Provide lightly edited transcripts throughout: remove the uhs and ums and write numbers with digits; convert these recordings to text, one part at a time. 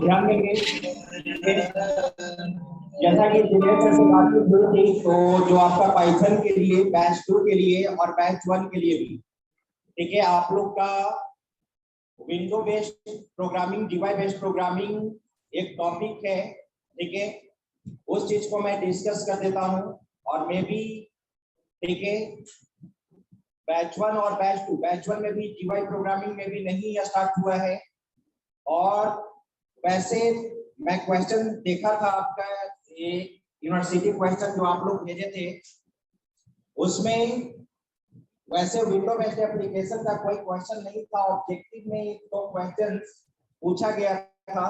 ध्यान देंगे। जैसा कि प्रीवियस से बातचीत हुई थी, तो जो आपका पाइथन के लिए बैच 2 के लिए और बैच 1 के लिए भी, ठीक है, आप लोग का window based programming, DY based programming एक टॉपिक है, ठीक है। उस चीज को मैं डिस्कस कर देता हूं और मे भी, ठीक है, बैच 1 और बैच 2, बैच 1 में भी डीवाई प्रोग्रामिंग में भी नहीं स्टार्ट हुआ है। और वैसे मैं क्वेश्चन देखा था आपका, ये यूनिवर्सिटी क्वेश्चन जो आप लोग भेजे थे, उसमें वैसे विंडो बेस्ड एप्लीकेशन का कोई क्वेश्चन नहीं था। ऑब्जेक्टिव में एक दो क्वेश्चन पूछा गया था,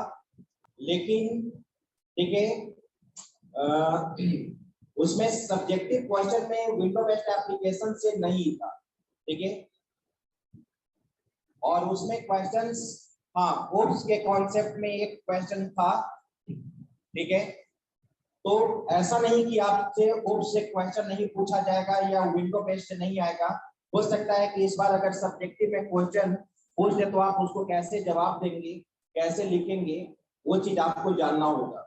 लेकिन ठीक है, उसमें सब्जेक्टिव क्वेश्चन में विंडो बेस्ड एप्लीकेशन से नहीं था, ठीक है। और उसमें क्वेश्चंस, हाँ, कोर्स के कॉन्सेप्ट में एक क्वेश्चन था, ठीक है। तो ऐसा नहीं कि आपसे कोर्स से क्वेश्चन नहीं पूछा जाएगा या विंडो बेस्ड से नहीं आएगा। हो सकता है कि इस बार अगर सब्जेक्टिव में क्वेश्चन पूछ दे तो आप उसको कैसे जवाब देंगे, कैसे लिखेंगे, वो चीज आपको जानना होगा।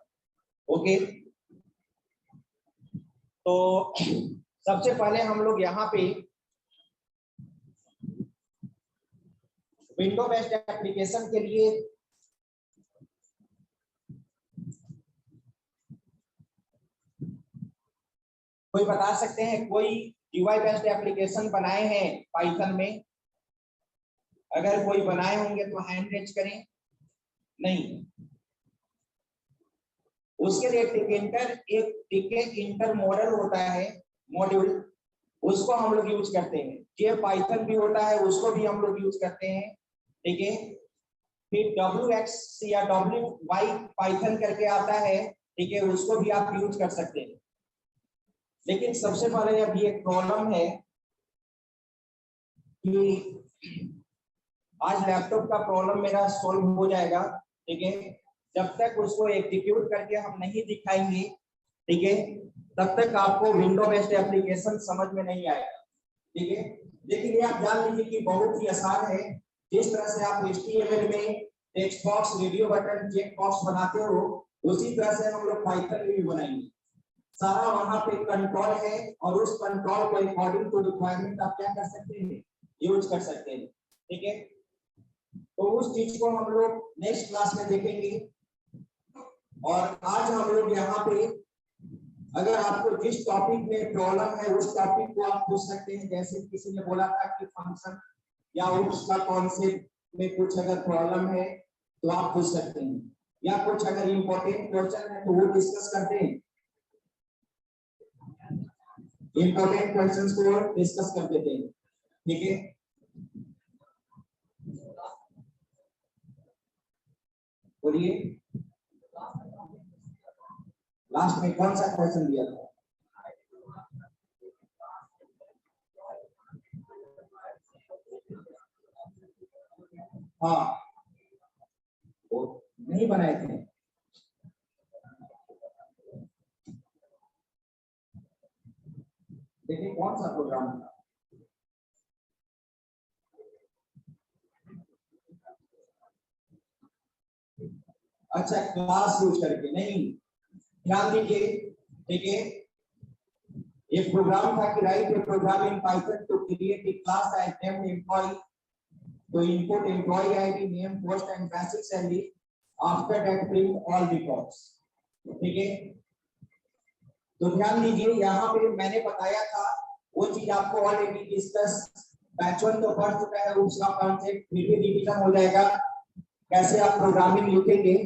ओके, तो सबसे पहले हम लोग यहाँ पे विंडो बेस्ड एप्लीकेशन के लिए कोई बता सकते हैं, कोई डीवाई बेस्ड एप्लीकेशन बनाए हैं पाइथन में? अगर कोई बनाए होंगे तो हैंड रेज करें। नहीं, उसके लिए एक इंटर मॉडल होता है, मॉड्यूल, उसको हम लोग यूज करते हैं। ये पाइथन भी होता है, उसको भी हम लोग यूज करते हैं, ठीक है। फिर WX या WY पाइथन करके आता है, ठीक है, उसको भी आप यूज कर सकते हैं। लेकिन सबसे पहले अभी एक प्रॉब्लम है कि आज लैपटॉप का प्रॉब्लम मेरा सॉल्व हो जाएगा, ठीक है। जब तक उसको एग्जीक्यूट करके हम नहीं दिखाएंगे, ठीक है, तब तक आपको विंडो बेस्ड एप्लीकेशन समझ में नहीं आएगा, ठीक है। लेकिन ये आप जान लीजिए कि बहुत ही आसान है। जिस तरह से आप HTML में text box, video button, check box बनाते हो, उसी तरह से हम लोग पाइथन में भी बनाएंगे। सारा वहां पे कंट्रोल है और उस कंट्रोल को अकॉर्डिंग टू रिक्वायरमेंट आप क्या कर सकते हैं, यूज कर सकते हैं, ठीक है। तो उस चीज को हम लोग नेक्स्ट क्लास में देखेंगे। और आज हम लोग यहाँ पे, अगर आपको जिस टॉपिक में प्रॉब्लम है उस टॉपिक को आप पूछ सकते हैं। जैसे किसी ने बोला था कि फंक्शन या उसका कॉन्सेप्ट में कुछ अगर प्रॉब्लम है तो आप पूछ सकते हैं, या कुछ अगर इंपॉर्टेंट क्वेश्चन है तो वो डिस्कस करते हैं, इंपॉर्टेंट क्वेश्चंस को डिस्कस कर देते हैं, ठीक है। बोलिए, लास्ट में कौन सा क्वेश्चन दिया था? हाँ, वो नहीं बनाए थे। देखिए कौन सा प्रोग्राम था। अच्छा, क्लास यूज करके नहीं, ध्यान दीजिए, ठीक है। एक प्रोग्राम था कि write a program in Python to create a class as named employee, to input employee ID, name, post and basic salary. After that print all records, ठीक है। तो ध्यान दीजिए, यहाँ पे मैंने बताया था वो चीज आपको ऑलरेडी डिस्कस, बैच 1 तो पढ़ चुका है, उसका कॉन्सेप्ट फिर भी रिवीजन हो जाएगा, कैसे आप प्रोग्रामिंग लिखेंगे।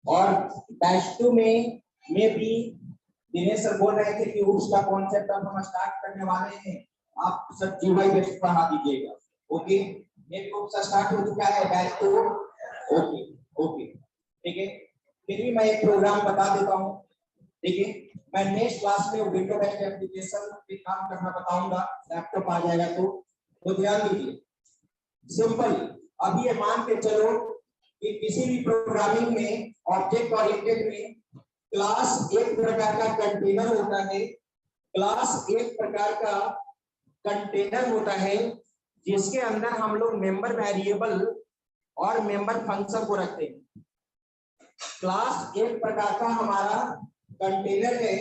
और बैच 2 में भी दिनेश सर बोल रहे थे कि उसका कॉन्सेप्ट अब हम स्टार्ट करने वाले हैं, आप सब जीवाई बेस्ड पढ़ा दीजिएगा। ओके, एक ग्रुप से स्टार्ट हो चुका है बैच 2। ओके ओके, ठीक है। फिर भी मैं एक प्रोग्राम बता देता हूँ, ठीक है। मैं नेक्स्ट क्लास में विंडो बेस्ड एप्लीकेशन पे काम करना बताऊंगा, लैपटॉप आ जाएगा तो ध्यान दीजिए। सिंपल, अभी ये मान के चलो कि किसी भी प्रोग्रामिंग में, ऑब्जेक्ट ओरिएंटेड में, क्लास एक प्रकार का कंटेनर होता है। क्लास एक प्रकार का कंटेनर होता है जिसके अंदर हम लोग मेंबर वेरिएबल और मेंबर फंक्शन को रखते हैं। क्लास एक प्रकार का हमारा कंटेनर है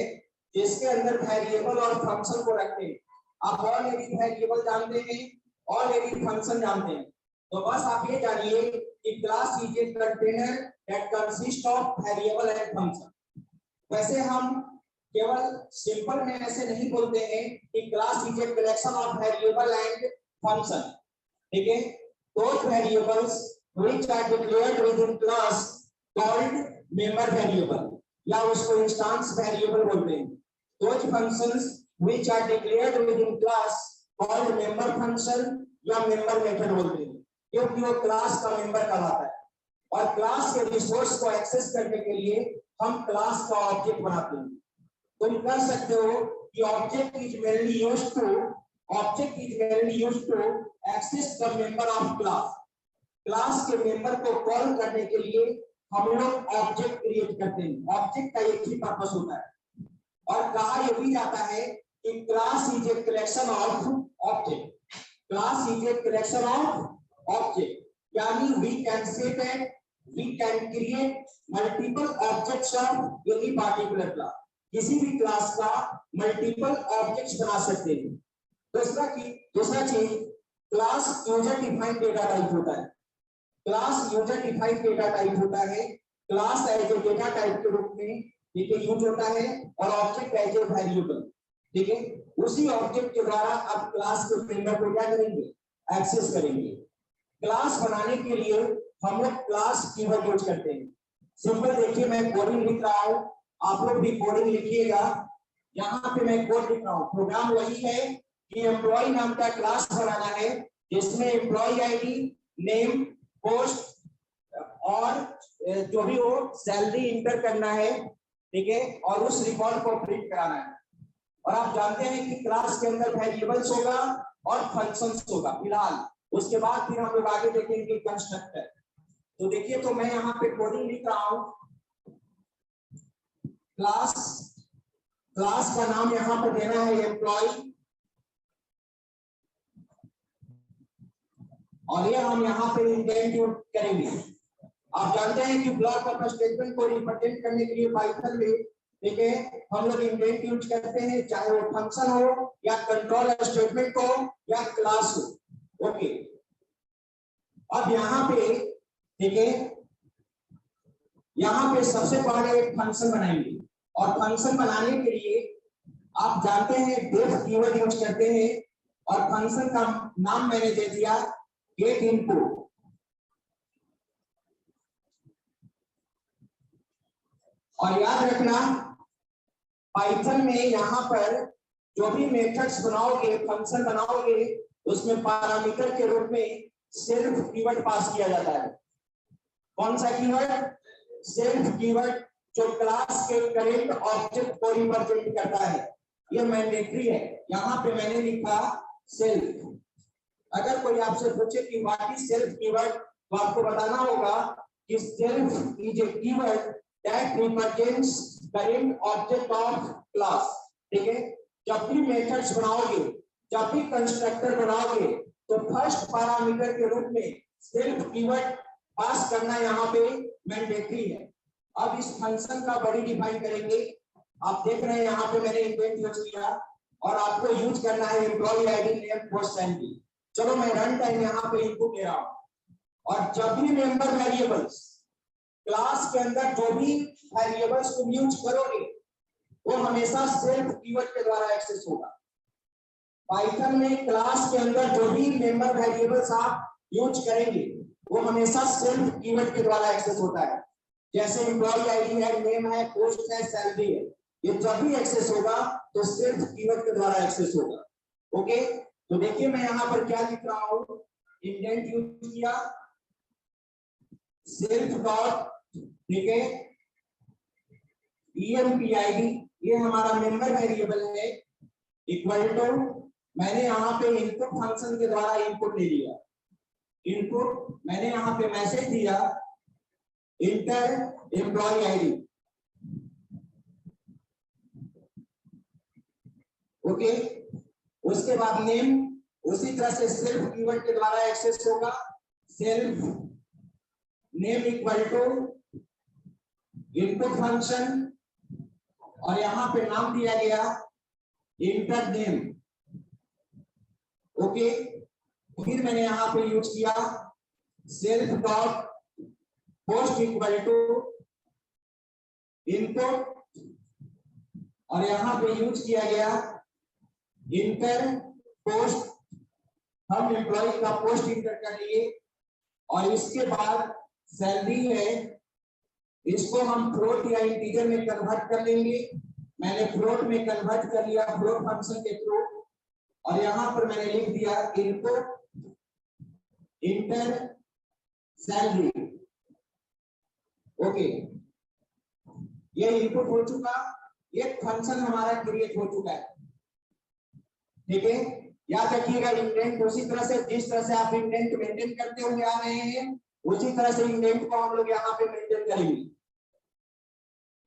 जिसके अंदर वेरिएबल और फंक्शन को रखते हैं। आप ऑलरेडी वेरिएबल जानते हैं, ऑलरेडी फंक्शन जानते हैं, तो बस आप ये जानिए कि class is a container that consist of variable and function. वैसे हम केवल सिंपल में ऐसे नहीं बोलते हैं कि class is a collection of variable and function, ठीक है। those variables which are declared within class called member variable या उसको इंस्टेंस वेरिएबल बोलते हैं। those functions which are declared within class called member function या member method बोलते हैं, क्योंकि वो क्लास का मेंबर कहलाता है। और क्लास के रिसोर्स को एक्सेस करने के लिए हम क्लास का ऑब्जेक्ट बनाते हैं। तुम कह सकते हो कि object is mainly used to access the member of class. Class के मेंबर को कॉल करने के लिए हम लोग ऑब्जेक्ट क्रिएट करते हैं। ऑब्जेक्ट का एक ही पर्पस होता है, और कहा यह भी जाता है कि class is a collection of object. Class is a collection of object, यानी we can say that we can create multiple objects of any particular class. किसी भी क्लास का मल्टीपल ऑब्जेक्ट्स बना सकते हैं। दूसरा चीज class user defined data type होता है। Class user defined data type होता है। Class as a data type के रूप में ठीक है यूज होता है, और ऑब्जेक्ट एज ए वेरिएबल, ठीक है। उसी ऑब्जेक्ट के द्वारा आप क्लास के मेंबर को क्या करेंगे, एक्सेस करेंगे। क्लास बनाने के लिए हम लोग क्लास कीवर्ड यूज करते हैं। सिंपल देखिए, मैं कोडिंग लिख रहा हूं, आप लोग भी कोडिंग लिखिएगा। यहाँ पे मैं कोड लिख रहा हूँ। प्रोग्राम वही है कि एम्प्लॉय नाम का क्लास बनाना है जिसमें एम्प्लॉय आईडी, नेम, पोस्ट और जो भी हो सैलरी इंटर करना है, ठीक है, और उस रिकॉर्ड को प्रिंट कराना है। और आप जानते हैं कि क्लास के अंदर वेरिएबल्स होगा और फंक्शंस होगा फिलहाल, उसके बाद फिर हम लोग आगे देखेंगे कंस्ट्रक्टर। तो देखिए, तो मैं यहाँ पे कोडिंग लिख रहा हूँ। क्लास का नाम यहाँ पर देना है एम्प्लॉय, और ये हम यहाँ पे इंडेंट यूज करेंगे। आप जानते हैं कि ब्लॉक ऑफ स्टेटमेंट को रिप्रेजेंट करने के लिए पाइथन में, ठीक है, हम लोग इंडेंट यूज करते हैं, चाहे वो फंक्शन हो या कंट्रोल स्टेटमेंट हो या क्लास हो। ओके, अब यहाँ पे ठीक है, यहाँ पे सबसे पहले एक फंक्शन बनाएंगे, और फंक्शन बनाने के लिए आप जानते हैं डेफ कीवर्ड यूज करते हैं, और फंक्शन का नाम मैंने दे दिया गेट इनपुट। और याद रखना, पाइथन में यहाँ पर जो भी मेथड्स बनाओगे, फंक्शन बनाओगे, उसमें पैरामीटर के रूप में सेल्फ कीवर्ड पास किया जाता है। कौन सा कीवर्ड? सेल्फ कीवर्ड, जो क्लास के करेंट ऑब्जेक्ट को रिप्रेजेंट करता है। ये मैंडेटरी है। यहाँ पे मैंने लिखा सेल्फ। अगर कोई आपसे पूछे कि व्हाट इज सेल्फ कीवर्ड, तो आपको बताना होगा कि self is a keyword that represents current object of class. ठीक है, जब भी मेथड्स बनाओगे, जब भी कंस्ट्रक्टर बनाओगे, तो फर्स्ट पैरामीटर के रूप में सेल्फ कीवर्ड पास करना यहाँ पे मैंडेटरी है। अब इस फंक्शन का बड़ी डिफाइन करेंगे। आप देख रहे हैं यहाँ पे मैंने इंडेंट यूज किया, और आपको यूज करना है employee ID, name, post, salary. चलो मैं रन टाइम यहाँ पे इनपुट ले रहा हूँ, और जब भी मेंबर वेरिएबल्स क्लास के अंदर जो भी वेरिएबल्स तुम यूज करोगे, वो हमेशा सेल्फ कीवर्ड के द्वारा एक्सेस होगा। पाइथन में क्लास के अंदर जो भी मेंबर वेरिएबल्स आप यूज करेंगे, वो हमेशा सेल्फ कीवर्ड के द्वारा एक्सेस होता है। जैसे एम्प्लॉय आईडी है, नेम है, पोस्ट है, सैलरी है, ये जब भी एक्सेस होगा तो सेल्फ कीवर्ड के द्वारा एक्सेस होगा। ओके, तो देखिए मैं यहाँ पर क्या लिख रहा हूँ, इंडेंट यूज किया, सेल्फ डॉट, ठीक है, empid, ये हमारा मेंबर वेरिएबल है, इक्वल टू, मैंने यहाँ पे इनपुट फंक्शन के द्वारा इनपुट ले लिया। इनपुट मैंने यहाँ पे मैसेज दिया, इंटर एम्प्लॉय आईडी। ओके, उसके बाद नेम, उसी तरह से सेल्फ कीवर्ड के द्वारा एक्सेस होगा। Self name equal to input function और यहाँ पे नाम दिया गया इंटर नेम। ओके, फिर मैंने यहाँ पे यूज किया self dot post equal to input और यहाँ पे यूज किया गया इंटर पोस्ट। हम एम्प्लॉय का पोस्ट इंटर कर लिए और इसके बाद सैलरी है, इसको हम फ्लोट या इंटीजर में कन्वर्ट कर लेंगे। मैंने फ्लोट में कन्वर्ट कर लिया फ्लोट फंक्शन के थ्रू और यहाँ पर मैंने लिख दिया इनपुट इंटर सैलरी। ओके, ये इनपुट हो चुका, एक फंक्शन हमारा क्रिएट हो चुका है। ठीक है, याद रखिएगा इंडेंट उसी तरह से जिस तरह से आप इंडेंट मेंटेन करते हुए आ रहे हैं उसी तरह से इंडेंट को हम लोग यहाँ पे मेंटेन करेंगे।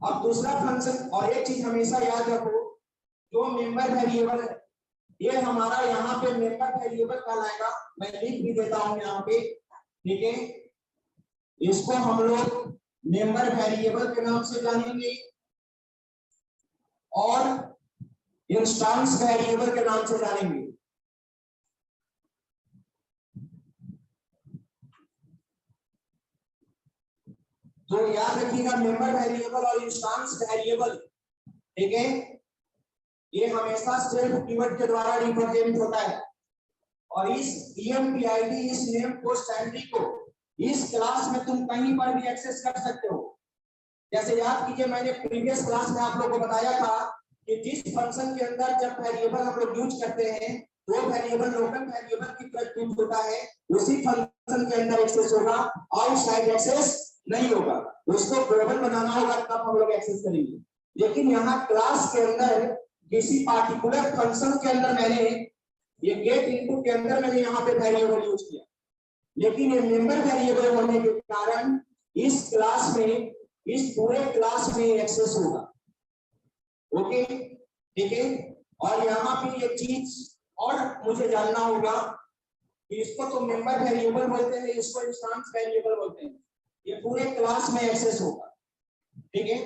अब दूसरा फंक्शन, और एक चीज हमेशा याद रखो, जो मेंबर वेरिएबल है ये हमारा यहाँ पे मेंबर वेरिएबल कहलाएगा। मैं लिख भी देता हूँ यहाँ पे, ठीक है। इसको हम लोग मेंबर वेरिएबल के नाम से जानेंगे और इंस्टेंस वेरिएबल के नाम से जानेंगे। तो याद रखिएगा मेंबर वेरिएबल और इंस्टेंस वेरिएबल, ठीक है, ये हमेशा सेल्फ कीवर्ड के द्वारा रिप्रेजेंट होता है और इस empid इस नेम पोस्ट सैलरी को इस क्लास में तुम कहीं पर भी एक्सेस कर सकते हो। जैसे याद कीजिए मैंने प्रीवियस क्लास में आप लोगों को बताया था कि जिस फंक्शन के अंदर जब वेरिएबल हम लोग यूज करते हैं वो वेरिएबल लोकल वेरिएबल की तरह यूज होता है, उसी फंक्शन के अंदर एक्सेस होगा, आउटसाइड एक्सेस नहीं होगा। उसको ग्लोबल बनाना होगा तब हम लोग एक्सेस करेंगे। लेकिन यहाँ क्लास के अंदर किसी पार्टिकुलर फंक्शन के अंदर मैंने ये गेट इनपुट के अंदर मैंने यहाँ पे वेरिएबल यूज किया, लेकिन ये मेंबर वेरिएबल होने के कारण इस क्लास में इस पूरे क्लास में एक्सेस होगा। ओके, ठीक है। और यहाँ पे ये चीज और मुझे जानना होगा कि इसको तो मेंबर वेरिएबल बोलते हैं, इसको इंस्टेंस वेरिएबल बोलते हैं। ये पूरे क्लास में एक्सेस होगा, ठीक है।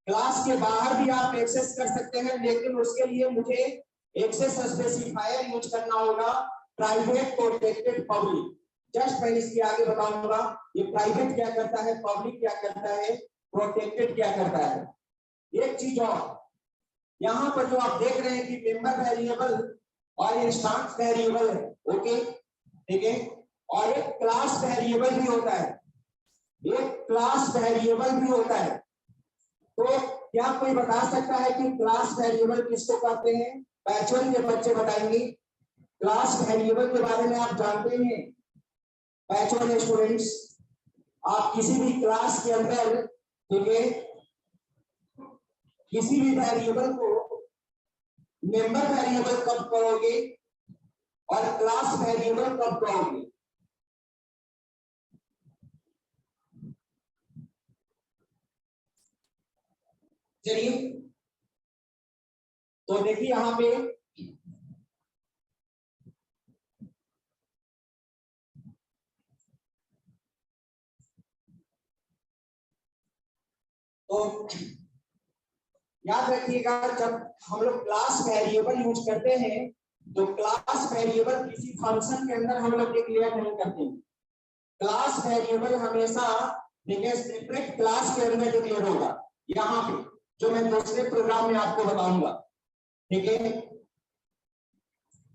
क्लास के बाहर भी आप एक्सेस कर सकते हैं, लेकिन उसके लिए मुझे एक्सेस स्पेसिफायर यूज करना होगा, प्राइवेट प्रोटेक्टेड पब्लिक। जस्ट मैं इसके आगे बताऊंगा ये प्राइवेट क्या करता है, पब्लिक क्या करता है, प्रोटेक्टेड क्या करता है। एक चीज और, यहाँ पर जो आप देख रहे हैं कि मेंबर वेरिएबल और इंस्टेंस वेरिएबल है, ओके, ठीक है, और एक क्लास वेरिएबल भी होता है, एक क्लास वेरिएबल भी होता है। तो क्या कोई बता सकता है कि क्लास वेरिएबल किसको कहते हैं? बैचलर के बच्चे बताएंगे। क्लास वेरिएबल के बारे में आप जानते हैं? बैचलर स्टूडेंट्स, आप किसी भी क्लास के अंदर, ठीक है, किसी भी वेरिएबल को मेंबर वेरिएबल कब कहोगे और क्लास वेरिएबल कब कहोगे? चलिए, तो देखिए यहां पे तो याद रखिएगा जब हम लोग क्लास वेरिएबल यूज करते हैं तो क्लास वेरिएबल किसी फंक्शन के अंदर हम लोग डिक्लेयर नहीं करते। क्लास वेरिएबल हमेशा सेपरेट क्लास के अंदर डिक्लेयर होगा, यहाँ पे जो मैं दूसरे प्रोग्राम में आपको बताऊंगा, ठीक है।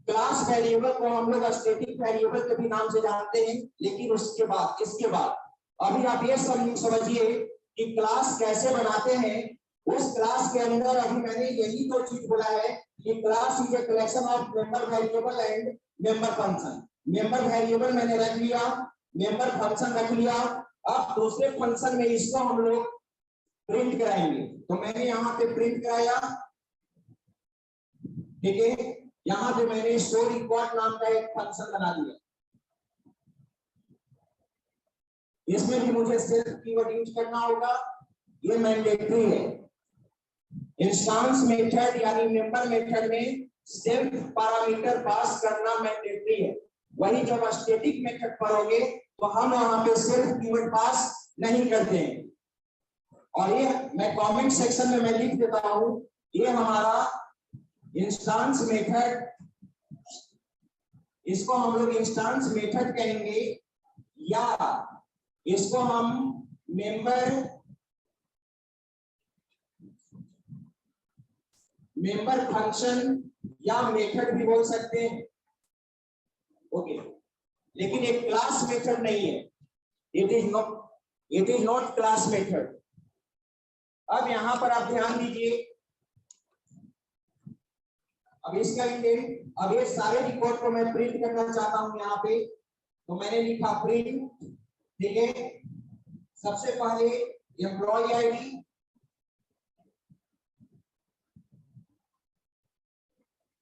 क्लास वेरिएबल को हम लोग स्टैटिक वेरिएबल के भी नाम से जानते हैं, लेकिन उसके बाद इसके बाद अभी आप ये समझिए कि क्लास कैसे बनाते हैं। उस क्लास के अंदर अभी मैंने यही तो चीज बोला है कि class is a collection of member variable and member function. Member variable मैंने रख लिया, मेंबर फंक्शन रख लिया, अब दूसरे फंक्शन में इसको हम लोग प्रिंट कराएंगे। तो मैंने यहाँ पे प्रिंट कराया, ठीक है। यहाँ पे मैंने स्टोर रिकॉर्ड नाम का एक फंक्शन बना दिया, इसमें भी मुझे सेल्फ कीवर्ड यूज करना होगा, ये मैंडेटरी है। इंस्टेंस मेथड यानी मेंबर मेथड में सेल्फ पैरामीटर पास करना मैंडेटरी है। वही जब स्टैटिक मेथड पढ़ोगे तो हम वहां पे सेल्फ कीवर्ड पास नहीं करते हैं। और ये मैं कमेंट सेक्शन में मैं लिख देता हूं, ये हमारा इंस्टेंस मेथड, इसको हम लोग इंस्टेंस मेथड कहेंगे, या इसको हम मेंबर फंक्शन या मेथड भी बोल सकते हैं। ओके, लेकिन एक क्लास मेथड नहीं है, it is not class method. अब यहां पर आप ध्यान दीजिए, अब इसका इंटेंट, अब ये सारे रिकॉर्ड को मैं प्रिंट करना चाहता हूं यहाँ पे, तो मैंने लिखा प्रिंट, ठीक है। सबसे पहले एम्प्लॉय आईडी,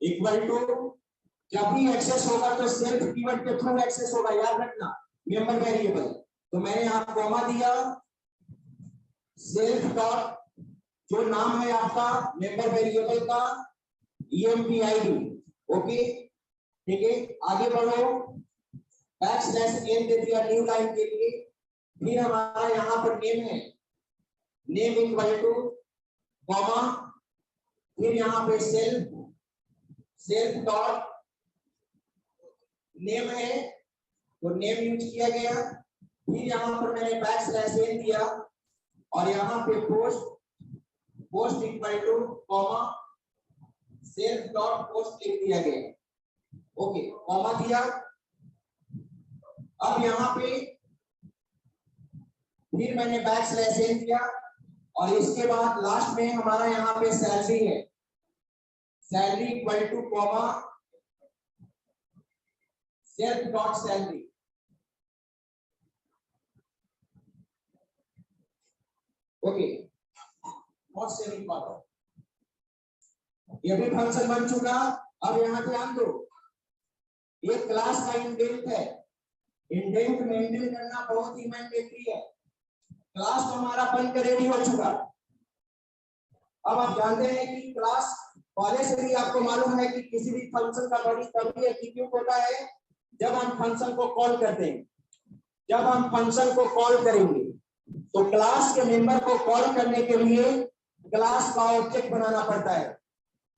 इक्वल टू, जब भी एक्सेस होगा तो सेल्फ कीवर्ड के थ्रू एक्सेस होगा, याद रखना, मेंबर वेरिएबल। तो मैंने यहां कॉमा दिया, सेल्फ डॉट, जो नाम है आपका मेंबर वेरिएबल का, EMPID, ओके, ठीक है। आगे बढ़ो, बैकस्लैश n दे दिया न्यू लाइन के लिए। फिर हमारा यहाँ पर नेम है, नेम इक्वल टू कॉमा, फिर यहाँ पे सेल्फ डॉट, नेम है तो नेम यूज किया गया। फिर यहाँ पर मैंने बैकस्लैश n दिया और यहाँ पे post equal two comma, self dot post लिख दिया गया, ओके, कॉमा दिया। अब यहाँ पे फिर मैंने बैकस्लैश n दिया और इसके बाद लास्ट में हमारा यहाँ पे सैलरी है, salary equal two comma, self dot salary, okay, not semicolon. ये भी फंक्शन बन चुका। अब यहाँ ध्यान दो, ये क्लास का इंडेंट है, इंडेंट मेंटेन करना बहुत ही मैंडेटरी है। क्लास तो हमारा बन कर रेडी हो चुका। अब आप जानते हैं कि क्लास पहले से भी आपको मालूम है कि किसी भी फंक्शन का बड़ी तभी एग्जीक्यूट होता है जब हम फंक्शन को कॉल करते हैं। जब हम फंक्शन को कॉल करेंगे तो क्लास के मेंबर को कॉल करने के लिए क्लास का ऑब्जेक्ट बनाना पड़ता है।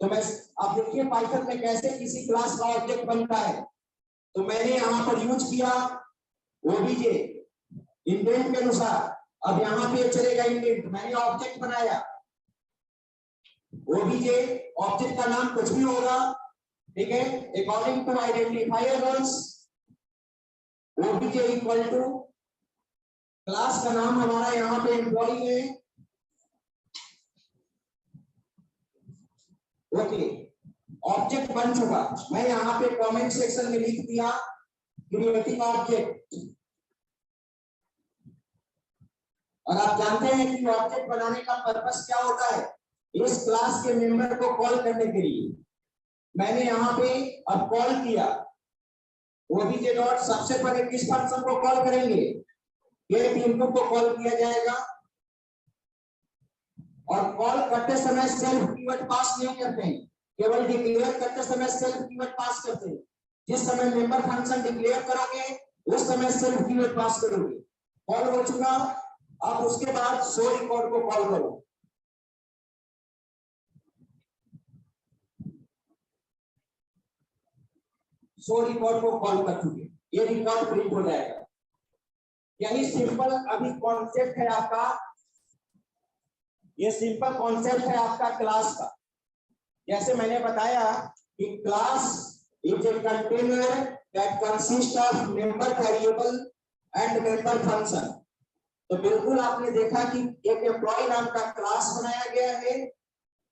तो मैं, आप देखिए पाइथन में कैसे किसी क्लास का ऑब्जेक्ट बनता है। तो मैंने यहाँ पर यूज किया ओबीजे इंडेंट के अनुसार। अब यहाँ पे चलेगा इंडेंट, मैंने ऑब्जेक्ट बनाया ओबीजे, ऑब्जेक्ट का नाम कुछ भी होगा, ठीक है, according to identifier rules. OBJ equal to, class का नाम हमारा यहाँ पे एम्प्लॉई है, ओके, ऑब्जेक्ट बन चुका। मैं यहाँ पे कमेंट सेक्शन में लिख दिया क्रिएटिंग ऑब्जेक्ट। और आप जानते हैं कि ऑब्जेक्ट बनाने का पर्पस क्या होता है, इस क्लास के मेंबर को कॉल करने के लिए। मैंने यहाँ पे अब कॉल किया ओबीजे डॉट, सबसे पहले किस फंक्शन को कॉल करेंगे, गेट इनपुट को कॉल किया जाएगा। और कॉल करते समय सेल्फ कीवर्ड पास नहीं करते हैं, केवल डिक्लेयर करते समय सेल्फ कीवर्ड पास करते हैं। जिस समय मेंबर फंक्शन डिक्लेयर करोगे उस समय सेल्फ कीवर्ड पास करोगे। कॉल हो चुका। अब उसके बाद शो रिकॉर्ड को कॉल करो। शो रिकॉर्ड को कॉल कर चुके, ये रिकॉर्ड प्रिंट हो जाएगा। यही सिंपल अभी कॉन्सेप्ट है आपका, ये सिंपल कॉन्सेप्ट है आपका क्लास का। जैसे मैंने बताया कि class is a container that consist of member variable and member function. तो बिल्कुल आपने देखा कि एक एम्प्लॉय नाम का क्लास बनाया गया है,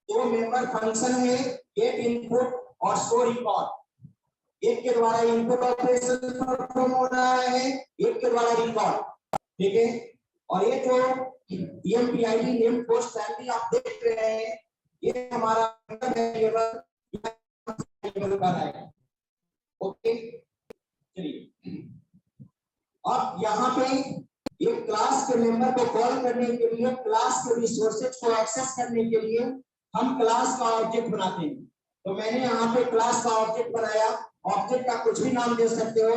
दो मेंबर फंक्शन है, गेट इनपुट और शो रिकॉर्ड। एक के द्वारा इनपुट ऑपरेशन परफॉर्म हो रहा है, एक के द्वारा रिकॉर्ड, ठीक है। और ये जो EMPID नेम पोस्ट सैलरी आप देख रहे हैं, ये हमारा वेरिएबल का है, ओके। चलिए अब यहाँ पे एक क्लास के मेंबर को कॉल करने के लिए, क्लास के रिसोर्सेज को एक्सेस करने के लिए हम क्लास का ऑब्जेक्ट बनाते हैं। तो मैंने यहाँ पे क्लास का ऑब्जेक्ट बनाया। ऑब्जेक्ट का कुछ भी नाम दे सकते हो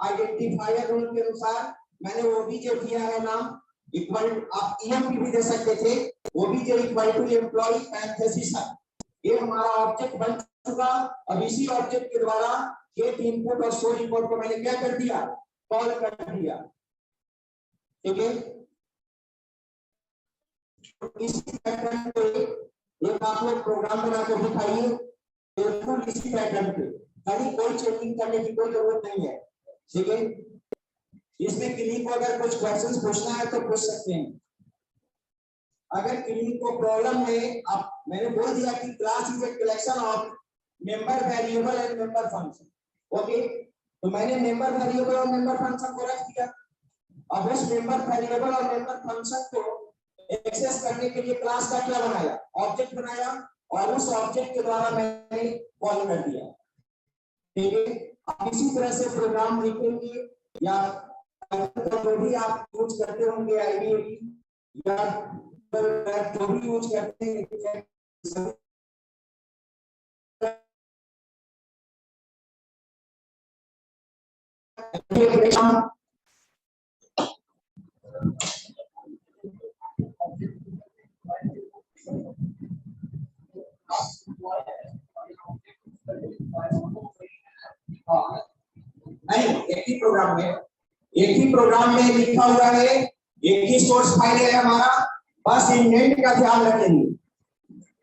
आइडेंटिफायर रूल के अनुसार। मैंने ओबीजे दिया है नाम, इक्वल आप ईएमपी भी दे सकते थे, OBJ equal to employee parenthesis है। ये हमारा ऑब्जेक्ट बन चुका। अब इसी ऑब्जेक्ट के द्वारा गेट इनपुट और स्टोर इनपुट को मैंने क्या कर दिया, कॉल कर दिया। ठीक है, इसी पैटर्न पे एक आप लोग प्रोग्राम बना के दिखाइए, बिल्कुल इसी पैटर्न पे, कहीं कोई चेंजिंग करने की कोई जरूरत नहीं है। ठीक है, इसमें किन्हीं को अगर कुछ क्वेश्चंस पूछना है तो पूछ सकते हैं। अगर किन्हीं को प्रॉब्लम है, अब मैंने बोल दिया कि class is a collection of member variable and member function. Okay, तो मैंने मेंबर वेरिएबल और मेंबर फंक्शन को रख दिया। अब उस मेंबर वेरिएबल और मेंबर फंक्शन को एक्सेस करने के लिए क्लास का क्या बनाया, ऑब्जेक्ट बनाया, और उस ऑब्जेक्ट के द्वारा मैंने कॉल कर दिया। ठीक है, आप इसी तरह से प्रोग्राम लिखेंगे या जो भी आप यूज करते होंगे आईडीई या जो भी यूज करते हैं, नहीं, एक ही प्रोग्राम में लिखा हुआ है, एक ही सोर्स फाइल है हमारा। बस इंडेंट का ध्यान रखेंगे,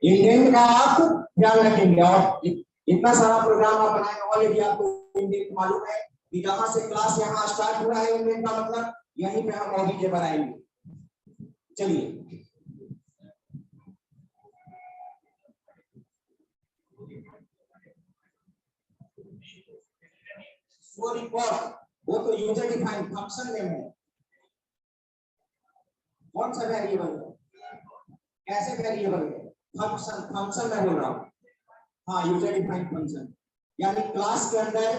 इंडेंट का आप ध्यान रखेंगे। और इतना सारा प्रोग्राम आप बनाएंगे, ऑलरेडी आपको इंडेंट मालूम है कि जहां से क्लास यहाँ स्टार्ट हुआ है, इंडेंट का मतलब यहीं पे हम ऑब्जेक्ट बनाएंगे। चलिए, वो तो यूजर डिफाइंड फंक्शन नेम है। कौन सा वेरिएबल है, कैसे वेरिएबल है, फंक्शन, फंक्शन मैं बोल रहा हूँ। हाँ, यूजर डिफाइंड फंक्शन, यानी क्लास के अंदर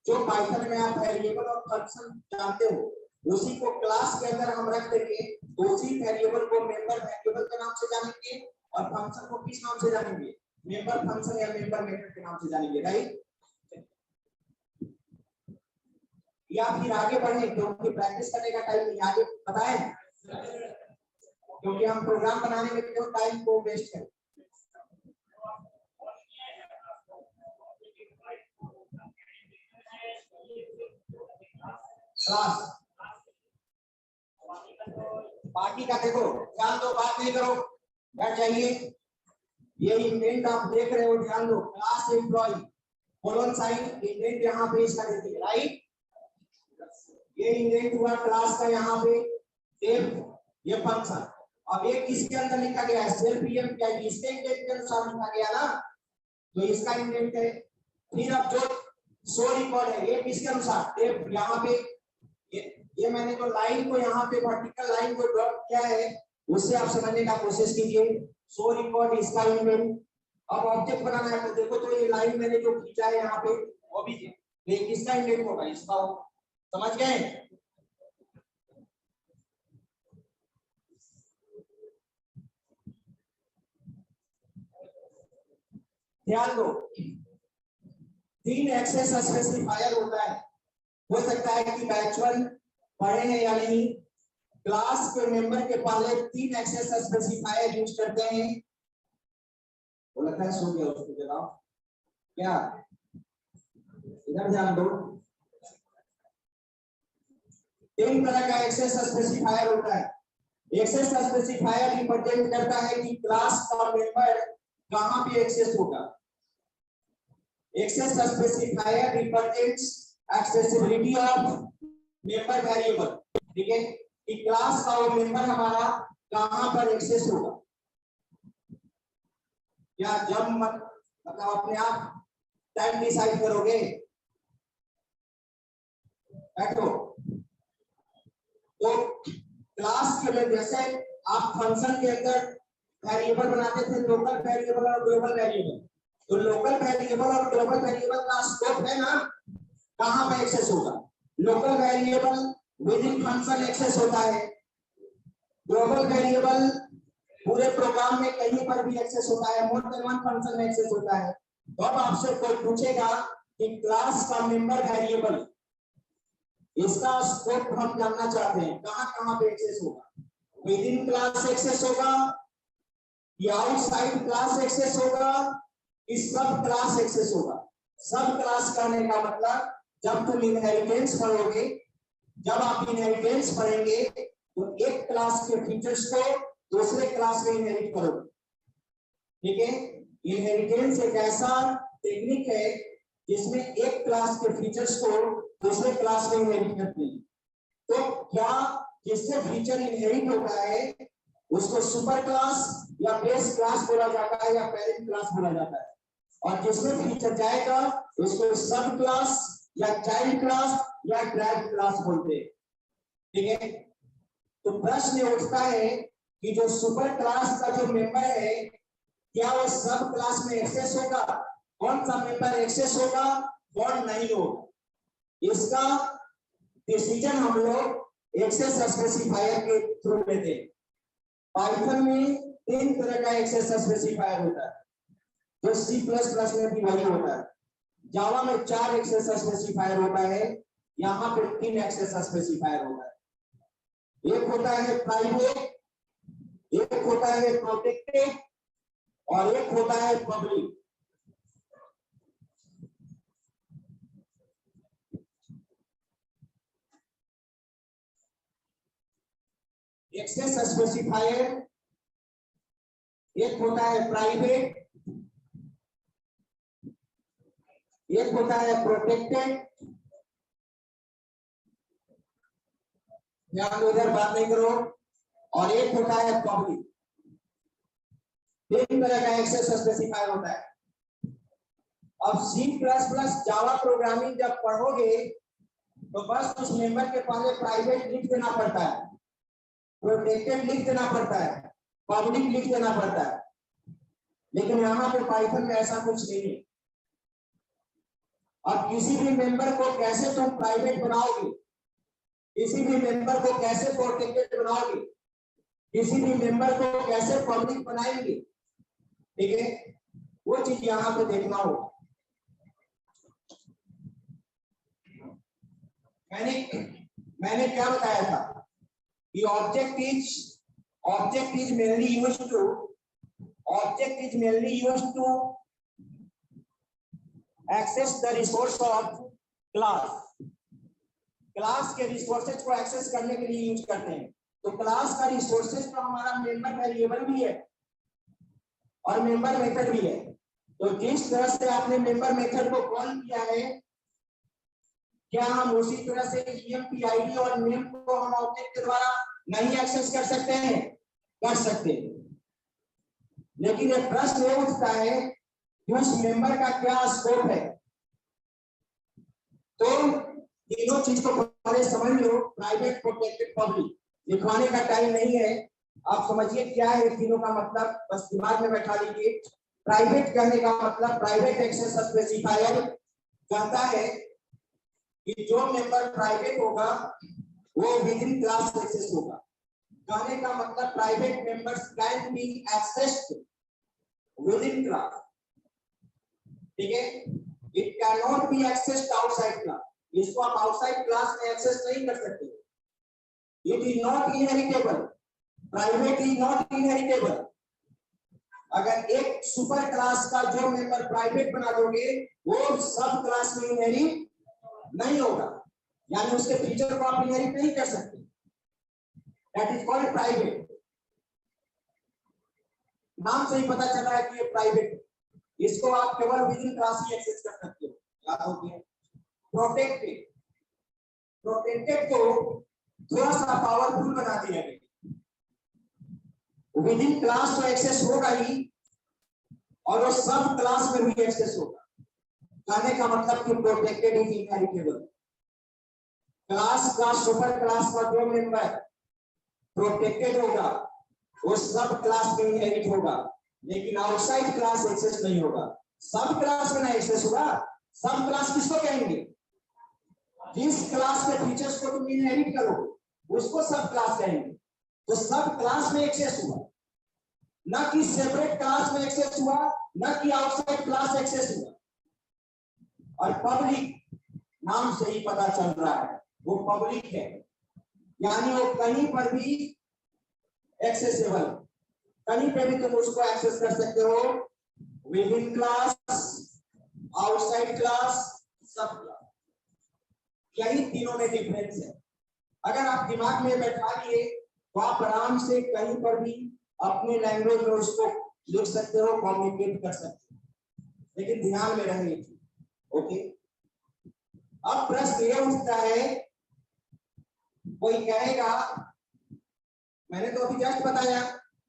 जो पाइथन में आप वेरिएबल और फंक्शन जानते हो, उसी को क्लास के अंदर हम रख देंगे। तो उसी वेरिएबल को मेंबर वेरिएबल के नाम से जानेंगे और फंक्शन को किस नाम से जानेंगे, मेंबर फंक्शन या मेंबर मेथड के नाम से जानेंगे। राइट, या फिर आगे बढ़े, क्योंकि प्रैक्टिस करने का टाइम नहीं, आगे बताएं, क्योंकि हम प्रोग्राम बनाने में क्यों टाइम को वेस्ट करें। क्लास बाकी का देखो, ध्यान दो, बात नहीं करो, बैठ जाइए। ये इंडेंट आप देख रहे हो, ध्यान दो, class employee colon sign, indent यहाँ पे इसका देखिए। राइट, ये इंडेंट हुआ क्लास का यहाँ पे, ये फंक्शन। अब ये किसके अंदर लिखा गया है, सेल्फ ईएम क्या है, इसके इंडेंट के अनुसार लिखा गया ना, तो इसका इंडेंट है। फिर अब जो शो रिकॉर्ड है, ये किसके अनुसार, यहाँ पे ये मैंने जो लाइन को यहाँ पे वर्टिकल लाइन को ड्रॉ किया है, उससे आप समझने का कोशिश कीजिए। शो रिकॉर्ड इसका इंडेंट। अब ऑब्जेक्ट बनाना है तो देखो, तो ये लाइन मैंने जो खींचा है यहाँ पे, वो भी ये किसका इंडेंट होगा, इसका। समझ गए, ध्यान दो। 3 एक्सेस स्पेसिफायर होता है। हो सकता है कि बैच 1 पढ़े हैं या नहीं, क्लास के मेंबर के पहले 3 एक्सेस स्पेसिफायर यूज करते हैं। वो लगता है सो गया, उसको जवाब क्या, इधर ध्यान दो। 3 तरह का एक्सेस स्पेसिफायर होता है। एक्सेस स्पेसिफायर रिप्रेजेंट करता है कि क्लास का मेंबर कहां पे एक्सेस होगा। Access specifier represents accessibility of member variable. ठीक है, कि क्लास का वो मेंबर हमारा कहां पर एक्सेस होगा, या जब मतलब अपने आप टाइम डिसाइड करोगे। बैठो, तो क्लास के लिए जैसे आप फंक्शन के अंदर वेरिएबल बनाते थे, लोकल वेरिएबल और ग्लोबल वेरिएबल, तो लोकल वेरिएबल और ग्लोबल वेरिएबल का स्कोप है ना, कहां पे एक्सेस होगा। Local variable within function access होता है, ग्लोबल वेरिएबल पूरे प्रोग्राम में कहीं पर भी एक्सेस होता है, मोर देन वन फंक्शन में एक्सेस होता है। तो अब आपसे कोई पूछेगा कि क्लास का मेंबर वेरिएबल, इसका स्कोप हम जानना चाहते हैं, कहां कहां पे एक्सेस होगा। विद इन क्लास एक्सेस होगा या आउटसाइड क्लास एक्सेस होगा, इस सब क्लास एक्सेस होगा। सब क्लास करने का मतलब जब तुम इनहेरिटेंस पढ़ोगे, जब आप इनहेरिटेंस पढ़ेंगे तो एक क्लास के फीचर्स को दूसरे क्लास में इनहेरिट करोगे। ठीक है, इनहेरिटेंस एक ऐसा टेक्निक है जिसमें एक क्लास के फीचर्स को दूसरे क्लास में इनहेरिट करते हैं। तो क्या जिससे फीचर इनहेरिट होता है उसको सुपर क्लास या बेस क्लास बोला जाता है या पेरेंट क्लास बोला जाता है, और जिसमें फीचर जाएगा उसको सब क्लास या चाइल्ड क्लास या ड्राइव क्लास बोलते हैं। ठीक है, तो प्रश्न उठता है कि जो सुपर क्लास का जो मेंबर है क्या वो सब क्लास में एक्सेस होगा, कौन सा मेंबर एक्सेस होगा कौन नहीं होगा। इसका डिसीजन हम लोग एक्सेस स्पेसिफायर के थ्रू लेते हैं। पाइथन में 3 तरह का एक्सेस स्पेसिफायर होता है जो C++ में भी वही होता है। जावा में 4 एक्सेस स्पेसिफायर होता है, यहाँ पे 3 एक्सेस स्पेसिफायर होता है। एक होता है प्राइवेट, एक होता है प्रोटेक्टेड और एक होता है पब्लिक। एक्सेस स्पेसिफायर एक होता है प्राइवेट, एक होता है प्रोटेक्टेड, ध्यान इधर बात नहीं करो, और एक होता है पब्लिक। 3 तरह का एक्सेस स्पेसिफायर होता है। अब C++ जावा प्रोग्रामिंग जब पढ़ोगे तो बस उस मेंबर के पहले प्राइवेट लिख देना पड़ता है, प्रोटेक्टेड लिख देना पड़ता है, पब्लिक लिख देना पड़ता है। लेकिन यहाँ पे पाइथन में ऐसा कुछ नहीं है। अब किसी भी मेंबर को कैसे तुम प्राइवेट बनाओगे, किसी भी मेंबर को कैसे प्रोटेक्टेड बनाओगे, किसी भी मेंबर को कैसे पब्लिक बनाएंगे, ठीक है, वो चीज यहाँ पे देखना होगा। मैंने क्या बताया था कि object is mainly used to access the resource of class के रिसोर्सेज को एक्सेस करने के लिए यूज करते हैं। तो क्लास का रिसोर्सेज तो हमारा मेंबर वेरिएबल भी है और मेंबर मेथड भी है। तो जिस तरह से आपने मेंबर मेथड को कॉल किया है, क्या हम उसी तरह से emp id और नेम को हम ऑब्जेक्ट के द्वारा नहीं एक्सेस कर सकते हैं? कर सकते हैं, लेकिन एक प्रश्न ये उठता है कि उस मेंबर का क्या स्कोप है। तो तीनों चीज को पहले समझ लो, प्राइवेट, प्रोटेक्टेड, पब्लिक। लिखवाने का टाइम नहीं है, आप समझिए क्या है तीनों का मतलब, बस दिमाग में बैठा लीजिए। प्राइवेट कहने का मतलब प्राइवेट एक्सेस स्पेसिफायर कहता है कि जो मेंबर प्राइवेट होगा वो विद इन क्लास एक्सेस होगा। कहने का मतलब private members can be accessed with in class, ठीक है, it can not be accessed outside class. इसको आप आउटसाइड क्लास में एक्सेस नहीं कर सकते। It is not inheritable, private is not inheritable. अगर एक सुपर क्लास का जो मेंबर प्राइवेट बना दोगे वो सब क्लास में इनहेरिट नहीं होगा, यानी उसके फीचर को आप इनहेरिट नहीं कर सकते। That is called private. नाम से ही पता चल रहा है कि ये प्राइवेट है, इसको आप केवल विद इन क्लास ही एक्सेस कर सकते हो। याद हो गया। प्रोटेक्टेड, प्रोटेक्टेड को थोड़ा सा पावरफुल बना दिया गया। विद इन क्लास तो एक्सेस होगा ही और वो सब क्लास में भी एक्सेस होगा। कहने का मतलब कि प्रोटेक्टेड इज इनहेरिटेबल। क्लास का सुपर क्लास का जो मेंबर प्रोटेक्टेड होगा वो सब क्लास में इनहेरिट होगा, लेकिन आउटसाइड क्लास एक्सेस नहीं होगा। सब क्लास में ना एक्सेस होगा। सब क्लास किसको कहेंगे? जिस क्लास के फीचर्स को तुम इनहेरिट करो उसको सब क्लास कहेंगे। तो सब क्लास में एक्सेस हुआ, ना कि सेपरेट क्लास में एक्सेस हुआ, ना कि आउटसाइड क्लास एक्सेस हुआ। और पब्लिक नाम से ही पता चल रहा है वो पब्लिक है, यानी वो कहीं पर भी एक्सेसिबल, कहीं पे भी तुम उसको एक्सेस कर सकते हो, with in class, outside class, सब क्लास। यही तीनों में डिफरेंस है। अगर आप दिमाग में बैठा लिए तो आप आराम से कहीं पर भी अपने लैंग्वेज में उसको लिख सकते हो, कम्युनिकेट कर सकते हो, लेकिन ध्यान में रहे। ओके, अब प्रश्न ये उठता है, कोई कहेगा, मैंने तो अभी जस्ट बताया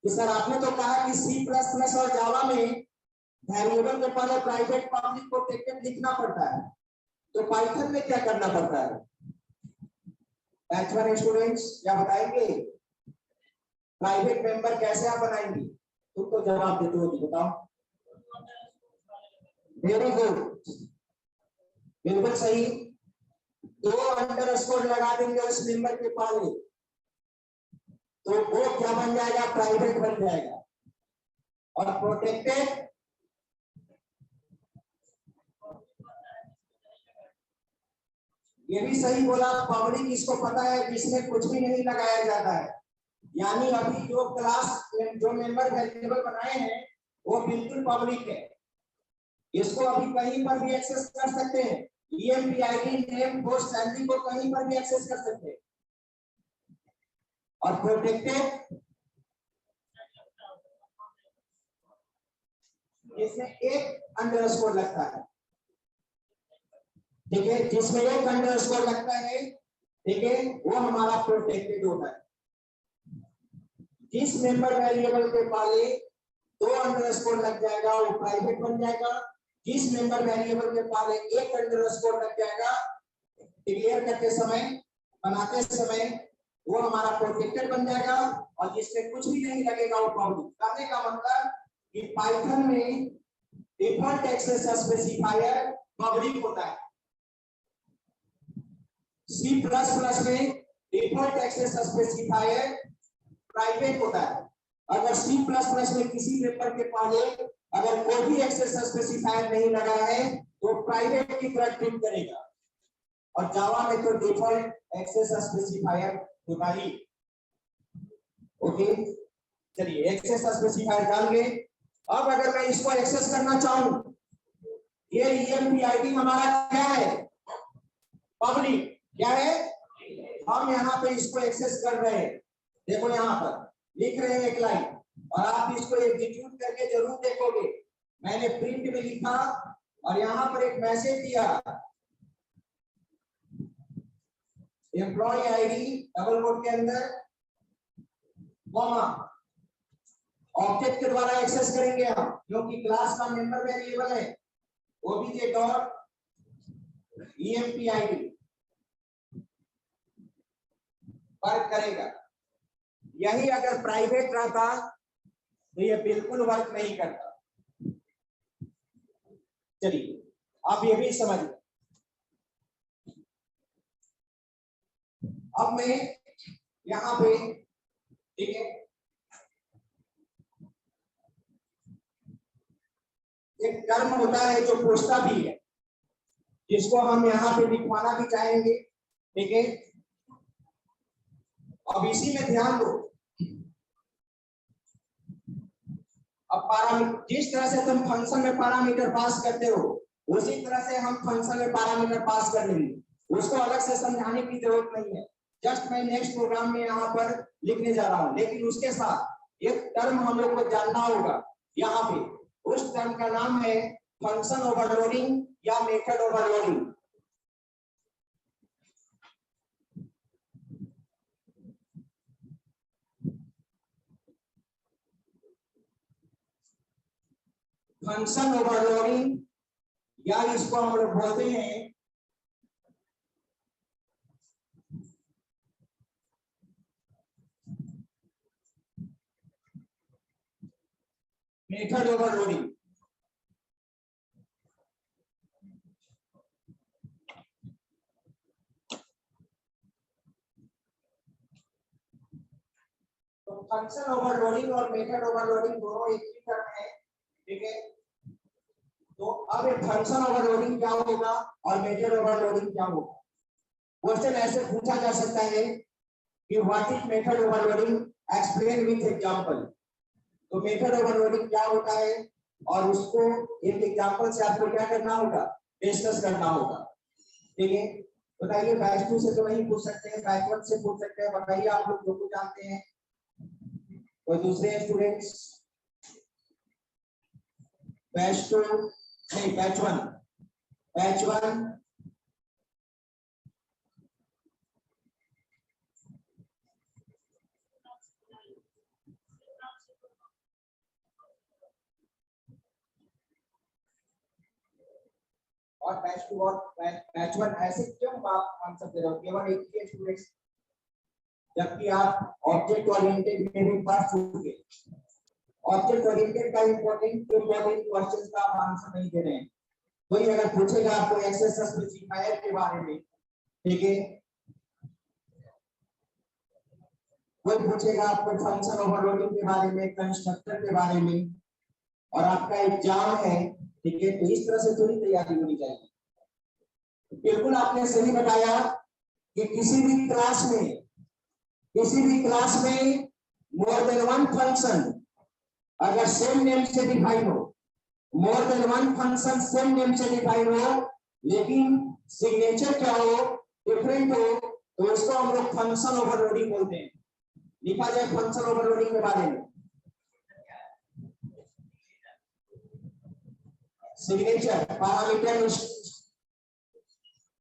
कि सर आपने तो कहा कि C++ और जावा में वेरिएबल के पहले प्राइवेट पब्लिक प्रोटेक्टेड लिखना पड़ता है, तो पाइथन में क्या करना पड़ता है? बैचलर स्टूडेंट्स क्या बताएंगे? प्राइवेट मेंबर कैसे आप बनाएंगे? तुम तो जवाब देते हो, बताओ। वेरी गुड, बिल्कुल सही। 2 अंडरस्कोर लगा देंगे उस मेंबर के पहले, तो वो क्या बन जाएगा? प्राइवेट बन जाएगा। और प्रोटेक्टेड ये भी सही बोला, पब्लिक इसको पता है कि इसमें कुछ भी नहीं लगाया जाता है। यानी अभी जो क्लास जो मेंबर वेरिएबल बनाए हैं वो बिल्कुल पब्लिक है, इसको अभी कहीं पर भी एक्सेस कर सकते हैं। EMP-ID, नेम, पोस्ट, सैलरी को कहीं पर भी एक्सेस कर सकते हैं। और प्रोटेक्टेड इसमें एक अंडरस्कोर लगता है, ठीक है, जिसमें एक अंडरस्कोर लगता है, ठीक है, वो हमारा प्रोटेक्टेड होता है। जिस मेंबर वेरिएबल के पहले 2 अंडरस्कोर लग जाएगा वो प्राइवेट बन जाएगा। जिस मेंबर वेरिएबल के पहले एक अंडरस्कोर लग जाएगा डिक्लेयर करते समय, बनाते समय, वो हमारा प्रोटेक्टेड बन जाएगा। और जिसमें कुछ भी नहीं लगेगा वो पब्लिक। करने का मतलब कि पाइथन में डिफॉल्ट एक्सेस स्पेसिफायर पब्लिक होता है, C++ में डिफॉल्ट एक्सेस स्पेसिफायर प्राइवेट होता है। अगर C++ में किसी पेपर के पहले अगर कोई भी एक्सेस स्पेसिफायर नहीं लगा है तो प्राइवेट की तरह ट्रीट करेगा। और जावा में तो डिफॉल्ट एक्सेस स्पेसिफायर होता ही। ओके, चलिए एक्सेस स्पेसिफायर डाल गए। अब अगर मैं इसको एक्सेस करना चाहूं, ये EMP-ID हमारा क्या है? पब्लिक। क्या है? हम यहाँ पे इसको एक्सेस कर रहे हैं। देखो यहाँ पर लिख रहे हैं एक लाइन, और आप इसको एग्जीक्यूट करके जरूर देखोगे। मैंने प्रिंट में लिखा और यहाँ पर एक मैसेज दिया, एम्प्लॉय ID डबल कोट के अंदर कॉमा, ऑब्जेक्ट के द्वारा एक्सेस करेंगे हम, क्योंकि क्लास का मेंबर वेरिएबल है obj डॉट EMP-ID वर्क करेगा। यही अगर प्राइवेट रहता तो ये बिल्कुल वर्क नहीं करता। चलिए आप ये भी समझ गए। अब मैं यहाँ पे, ठीक है, एक टर्म होता है जो पूछता भी है, जिसको हम यहाँ पे लिखवाना भी चाहेंगे, ठीक है। अब इसी में ध्यान दो, अब पैरामीटर, जिस तरह से तुम फंक्शन में पैरामीटर पास करते हो उसी तरह से हम फंक्शन में पैरामीटर पास कर लेंगे, उसको अलग से समझाने की जरूरत नहीं है। जस्ट मैं नेक्स्ट प्रोग्राम में यहाँ पर लिखने जा रहा हूँ, लेकिन उसके साथ एक टर्म हम लोग को जानना होगा यहाँ पे। उस टर्म का नाम है फंक्शन ओवरलोडिंग या मेथड ओवरलोडिंग। फंक्शन ओवरलोडिंग या इसको हम लोग बोलते हैं मेथड ओवरलोडिंग। तो फंक्शन ओवरलोडिंग और मेथड ओवरलोडिंग दोनों एक ही टर्म है, ठीक है। तो अब ये फंक्शन ओवरलोडिंग क्या होगा और मेथड ओवरलोडिंग क्या होगा? क्वेश्चन ऐसे पूछा जा सकता है कि what is method overloading explain with example. तो मेथड ओवरलोडिंग क्या होता है और उसको एक एग्जांपल से आपको क्या करना होगा, डिस्कस करना होगा। ठीक है, बताइए बैच 2 से तो नहीं पूछ सकते हैं, बैच 1 से पूछ सकते हैं। बताइए आप लोग जो कुछ जानते हैं, कोई दूसरे स्टूडेंट्स? बैच 2 नहीं, बैच 1, बैच 1 और बैच 2 और बैच 1 ऐसे क्यों आप आंसर दे रहे हो? केवल एक ही स्टूडेंट्स, जबकि आप ऑब्जेक्ट ओरिएंटेड में भी पढ़ चुके। ऑब्जेक्ट ओरिएंटेड का इंपॉर्टेंट क्वेश्चंस का आप आंसर नहीं दे रहे हैं। कोई अगर पूछेगा आपको एक्सेस स्पेसिफायर के बारे में, ठीक है, कोई पूछेगा आपको फंक्शन ओवरलोडिंग के बारे में, कंस्ट्रक्टर के बारे में, और आपका एग्जाम है, ठीक है, तो इस तरह से थोड़ी तैयारी होनी चाहिए। बिल्कुल आपने सही बताया कि किसी भी क्लास में मोर देन वन फंक्शन अगर सेम नेम से डिफाइन हो, more than one function same name से डिफाइन हो, लेकिन सिग्नेचर क्या हो, डिफरेंट हो, तो उसको हम लोग फंक्शन ओवरलोडिंग बोलते हैं। लिखा जाए फंक्शन ओवरलोडिंग के बारे में, सिग्नेचर पैरामीटर लिस्ट।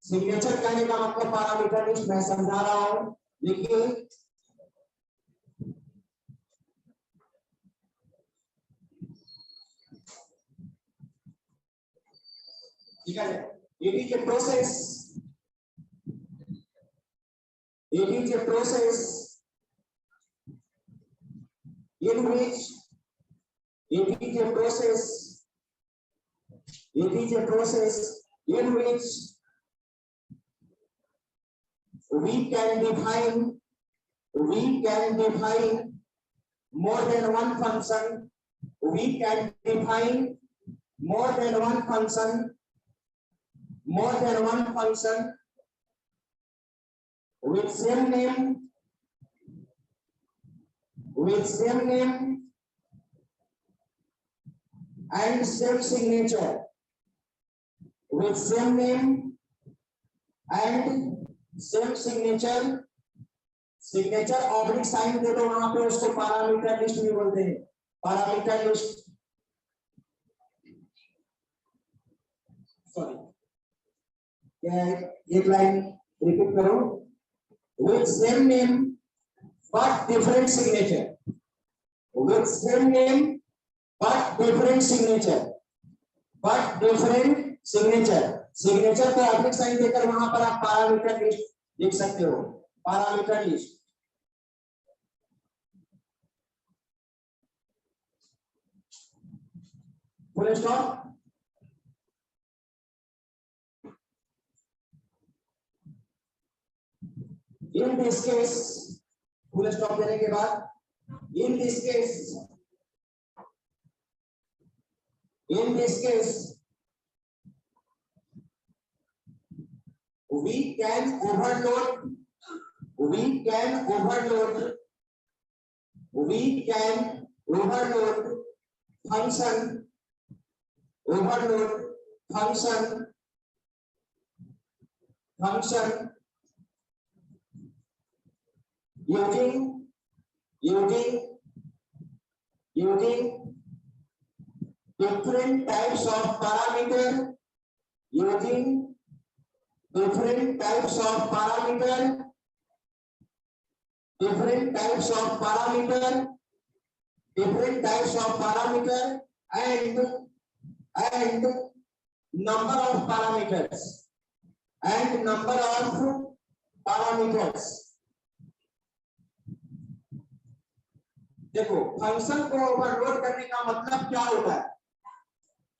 सिग्नेचर कहने का मतलब पैरामीटर लिस्ट, मैं समझा रहा हूं, लेकिन ठीक है, it is a process in which it is a process in which we can define more than one function. We can define more than one function with same name and same signature, with same name and same signature। Signature oblique sign दे दो वहां पे, उसको parameter list भी बोलते हैं, parameter list. Sorry, एक line repeat करो, with same name but different signature, with same name but different signature, signature को ऑब्लिक साइन देकर वहां पर आप पैरामीटर लिस्ट लिख सकते हो, parameter list. Full stop. In this case, full stop देने के बाद, in this case we can overload function using different types of parameter, and number of parameters। देखो, फंक्शन को ओवरलोड करने का मतलब क्या होता है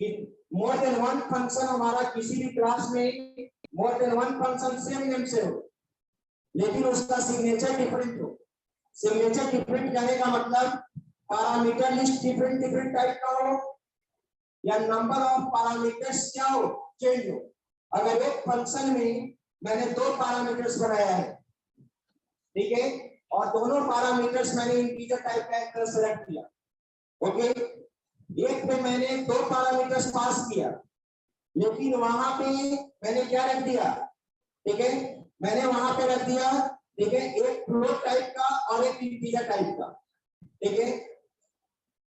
कि मोर देन वन फंक्शन हमारा किसी भी क्लास में, more than one function same name से हो, लेकिन उसका सिग्नेचर डिफरेंट हो। सिग्नेचर डिफरेंट कहने का मतलब पैरामीटर लिस्ट डिफरेंट टाइप का हो, या नंबर ऑफ पैरामीटर्स क्या हो, चेंज हो। अगर एक फंक्शन में मैंने 2 पैरामीटर्स बनाया है, ठीक है, और दोनों पैरामीटर्स मैंने इंटीजर टाइप का एक तरह से रख दिया। ओके, एक पे मैंने 2 पैरामीटर्स पास किया, लेकिन वहां पे मैंने क्या रख दिया, ठीक है, मैंने वहां पे रख दिया, ठीक है, एक फ्लोट टाइप का और एक इंटीजर टाइप का, ठीक है,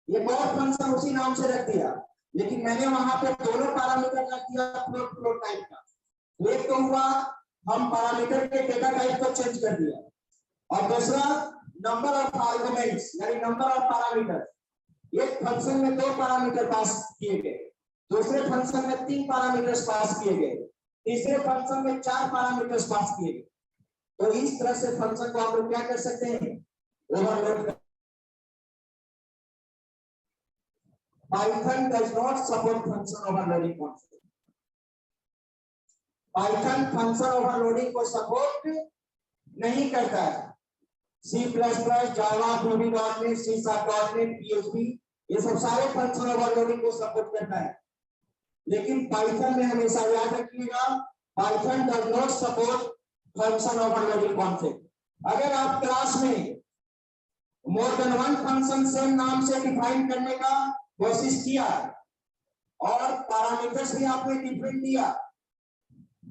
ये बहुत फंक्शन उसी नाम से रख दिया, लेकिन मैंने वहां पे दोनों पैरामीटर रख दिया फ्लोट फ्लोट टाइप का। एक तो हुआ हम पैरामीटर के डेटा टाइप को चेंज कर दिया, और दूसरा नंबर ऑफ आर्गुमेंट्स यानी नंबर ऑफ पैरामीटर। एक फंक्शन में 2 पैरामीटर पास किए गए, दूसरे फंक्शन में 3 पैरामीटर्स पास किए गए, तीसरे फंक्शन में 4 पैरामीटर्स पास किए गए। तो इस तरह से फंक्शन को आप लोग क्या कर सकते हैं, overload. Python does not support function overloading concept. Python function overloading को सपोर्ट नहीं करता है। C++, Java, VB.NET, C#, PHP ये सब सारे फंक्शन ओवरलोडिंग को सपोर्ट करता है, लेकिन पाइथन में हमेशा याद रखिएगा, Python does not support function overloading concept. अगर आप क्लास में more than one function same नाम से डिफाइन करने का कोशिश किया और पैरामीटर्स भी आपने डिफरेंट दिया,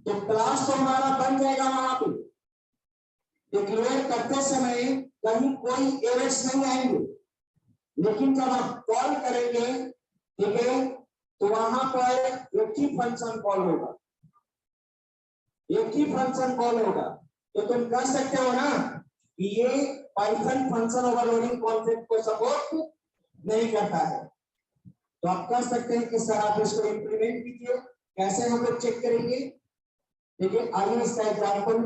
तो क्लास तो हमारा बन जाएगा वहां पे, डिक्लेयर करते समय कहीं कोई एरर्स नहीं आएंगे, लेकिन जब आप कॉल करेंगे, ठीक है, तो वहां पर एक ही फंक्शन कॉल होगा, एक ही फंक्शन कॉल होगा। तो तुम कह सकते हो ना कि ये पाइथन फंक्शन ओवरलोडिंग कॉन्सेप्ट को सपोर्ट नहीं करता है, तो आप कह सकते हैं कि सर आप इसको इंप्लीमेंट कीजिए। कैसे हम लोग चेक करेंगे, ठीक है, आइए इसका एग्जाम्पल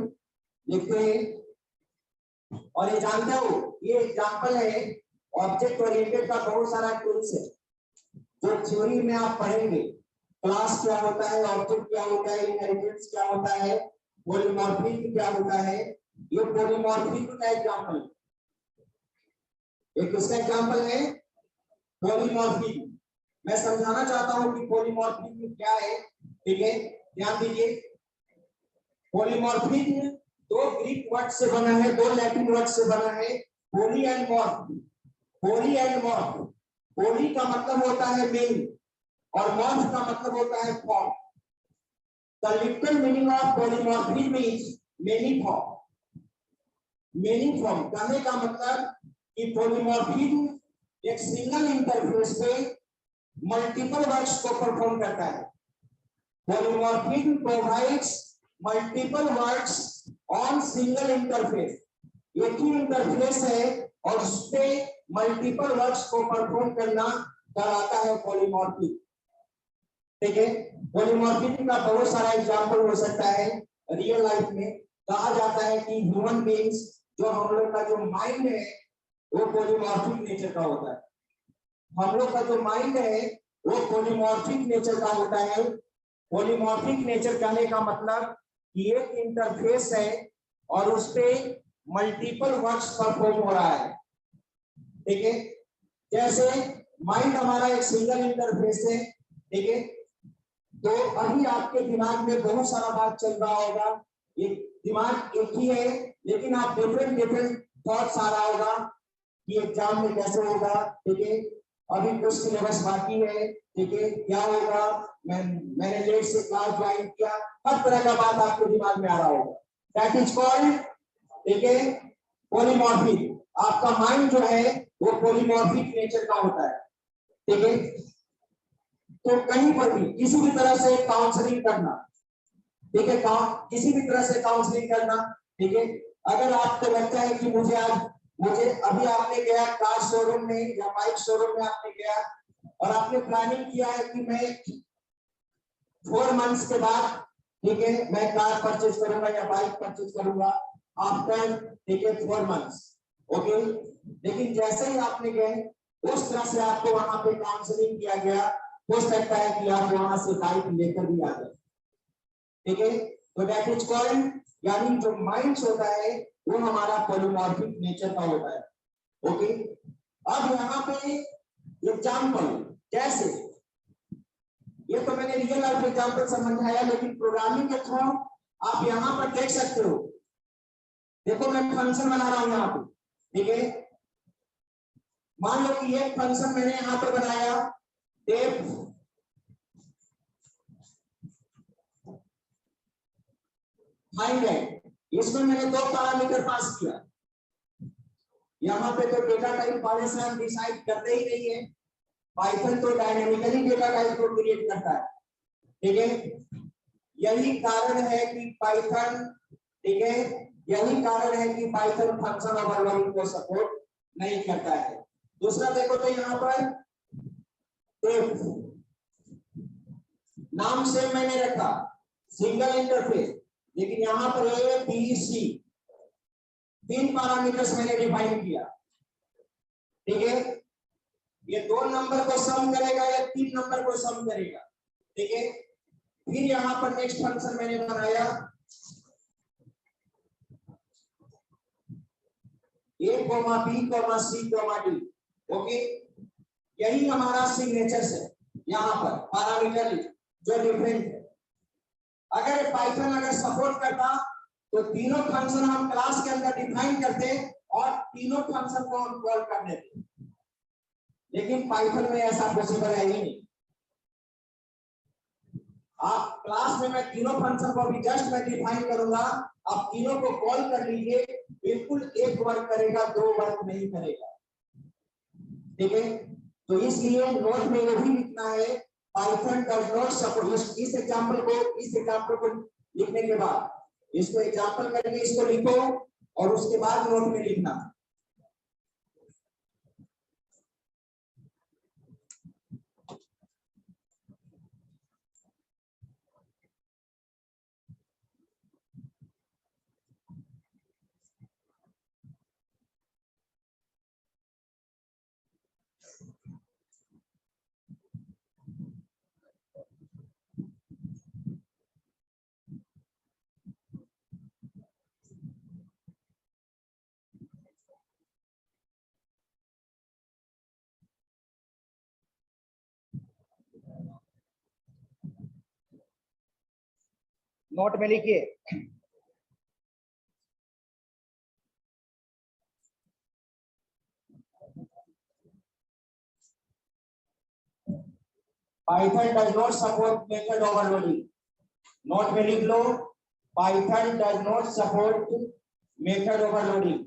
लिखते हैं। और ये जानते हो, ये एग्जाम्पल है ऑब्जेक्ट ओरिएंटेड का बहुत सारा टूल्स है जो थ्योरी में आप पढ़ेंगे। क्लास क्या होता है, ऑब्जेक्ट क्या होता है, इनहेरिटेंस क्या होता है, पॉलीमॉर्फिज्म क्या होता है, ये पॉलीमॉर्फिज्म का एग्जांपल है। एक किसका एग्जांपल है, पॉलीमॉर्फिज्म। मैं समझाना चाहता हूं कि पॉलीमॉर्फिज्म क्या है, ठीक है, ध्यान दीजिए। पॉलीमॉर्फिज्म 2 ग्रीक वर्ड से बना है, 2 लैटिन वर्ड से बना है, poly and morph. Poly and morph, poly का मतलब होता है मेनी और मॉर्फ का मतलब होता है form. The literal meaning of polymorphism is many form. Many form कहने का मतलब कि polymorphism एक सिंगल इंटरफेस पे मल्टीपल वर्क्स को परफॉर्म करता है। Polymorphism provides multiple works on single interface. एक ही इंटरफेस है और उस पे मल्टीपल वर्क्स को परफॉर्म करना कराता है पॉलीमॉर्फिज्म, ठीक है। पॉलीमॉर्फिज्म का बहुत सारा एग्जांपल हो सकता है। रियल लाइफ में कहा जाता है कि ह्यूमन बीइंग्स, जो हम लोग का जो माइंड है वो पॉलीमॉर्फिक नेचर का होता है। हम लोग का जो माइंड है वो पॉलीमॉर्फिक नेचर का होता है। पॉलीमॉर्फिक नेचर कहने का मतलब कि एक इंटरफेस है और उस पे मल्टीपल वर्क्स परफॉर्म हो रहा है, ठीक है। जैसे माइंड हमारा एक सिंगल इंटरफेस है, ठीक है, तो अभी आपके दिमाग में बहुत सारा बात चल रहा होगा। ये दिमाग एक ही है, लेकिन आप डिफरेंट थॉट्स आ रहा होगा कि एग्जाम में कैसे होगा, ठीक है, अभी कुछ सिलेबस बाकी है, ठीक है, क्या होगा, मैंने लेट से क्लास ज्वाइन किया, हर तरह का बात आपके दिमाग में आ रहा होगा। दैट इज कॉल्ड, ठीक है, पॉलीमॉर्फिक। आपका माइंड जो है वो पॉलीमॉर्फिक नेचर का होता है, ठीक है। तो कहीं पर भी किसी भी तरह से काउंसलिंग करना, ठीक है, किसी भी तरह से काउंसलिंग करना, ठीक है। अगर आपको लगता है कि मुझे अभी आपने गया कार शोरूम में या बाइक शोरूम में आपने गया और आपने प्लानिंग किया है कि मैं 4 मंथ्स के बाद, ठीक है, मैं कार परचेज करूंगा या बाइक परचेज करूंगा आफ्टर, ठीक है, 4 मंथ्स, ओके। लेकिन जैसे ही आपने गए उस तरह से आपको वहां पे काउंसलिंग किया गया, हो सकता है कि आप वहां से बाइक लेकर भी आ गए, ठीक है। तो दैट इज कॉल्ड, यानी जो माइंड होता है वो हमारा पॉलीमॉर्फिक नेचर का होता है, ओके। अब यहाँ पे एग्जांपल, जैसे ये तो मैंने रियल लाइफ एग्जांपल समझाया, लेकिन प्रोग्रामिंग के थ्रू आप यहाँ पर देख सकते हो। देखो मैं फंक्शन बना रहा हूँ यहाँ पे, ठीक है। मान लो कि एक फंक्शन मैंने यहां पर बनाया टेप फाइंड है, इसमें मैंने दो पैरामीटर पास किया। यहाँ पे तो डेटा टाइप वाले से हम डिसाइड करते ही नहीं है, पाइथन तो डायनेमिकली डेटा टाइप को क्रिएट करता है। ठीक है, यही कारण है कि पाइथन, ठीक है, यही कारण है कि पाइथन फंक्शन ओवरलोडिंग को सपोर्ट नहीं करता है। दूसरा देखो तो यहाँ पर नाम से मैंने रखा सिंगल इंटरफेस, लेकिन यहाँ पर ए बी सी तीन पैरामीटर्स मैंने डिफाइन किया। ठीक है, ये दो नंबर को सम करेगा या तीन नंबर को सम करेगा। ठीक है, फिर यहाँ पर नेक्स्ट फंक्शन मैंने बनाया A, B, C, D। Okay, यही हमारा सिग्नेचर्स है यहाँ पर पैरामीटर जो डिफरेंट है। अगर पाइथन अगर सपोर्ट करता तो तीनों फंक्शन हम क्लास के अंदर डिफाइन करते और तीनों फंक्शन को हम कॉल कर देते, लेकिन पाइथन में ऐसा पॉसिबल है ही नहीं। आप क्लास में मैं तीनों फंक्शन को भी जस्ट मैं डिफाइन करूंगा, आप तीनों को कॉल कर लीजिए, बिल्कुल एक वर्क करेगा, दो वर्क नहीं करेगा। ठीक है, तो इसलिए नोट में ये भी लिखना है पाइथन डज नॉट सपोर्ट। इस एग्जांपल को लिखने के बाद इसको एग्जांपल करके इसको लिखो और उसके बाद नोट में लिखना। नोट में लिखिए Python does not support method overloading. Note में लिख लो Python does not support method overloading.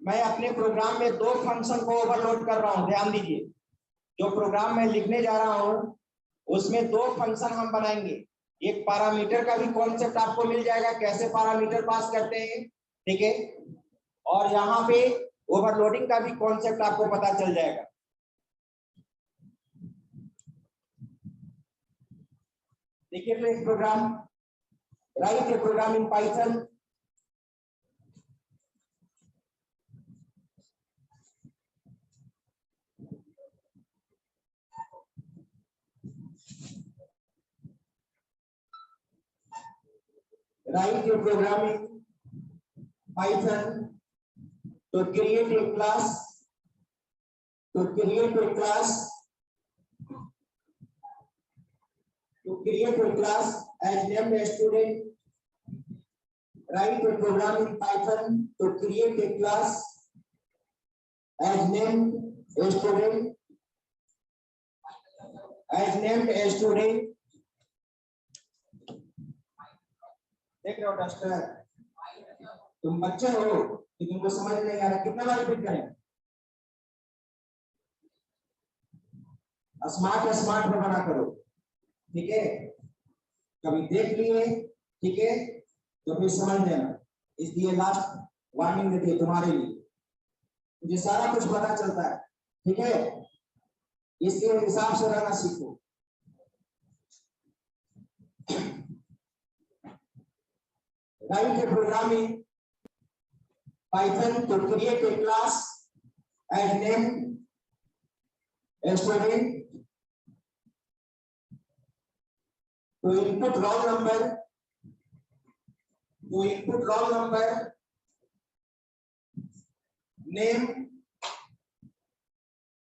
मैं अपने प्रोग्राम में दो फंक्शन को ओवरलोड कर रहा हूं, ध्यान दीजिए। जो प्रोग्राम मैं लिखने जा रहा हूं उसमें दो फंक्शन हम बनाएंगे। एक पैरामीटर का भी कॉन्सेप्ट आपको मिल जाएगा, कैसे पैरामीटर पास करते हैं। ठीक है, और यहाँ पे ओवरलोडिंग का भी कॉन्सेप्ट आपको पता चल जाएगा। देखिए तो एक program, write a program in Python. Write a program in Python to create a class. To create a class as named a student. Write a program in Python to create a class as named a student. As named a student. देख रहे हो duster, तुम बच्चे हो कि तुमको समझ नहीं आ रहा, कितना बार रिपीट करें? स्मार्ट में बना करो। ठीक है, कभी देख लिए, ठीक है, तो फिर समझ लेना। इसलिए लास्ट वार्निंग देती है तुम्हारे लिए, मुझे सारा कुछ पता चलता है। ठीक है, इसलिए हिसाब से रहना सीखो। Write a program in Python to create a class and name a student, to input roll number, name,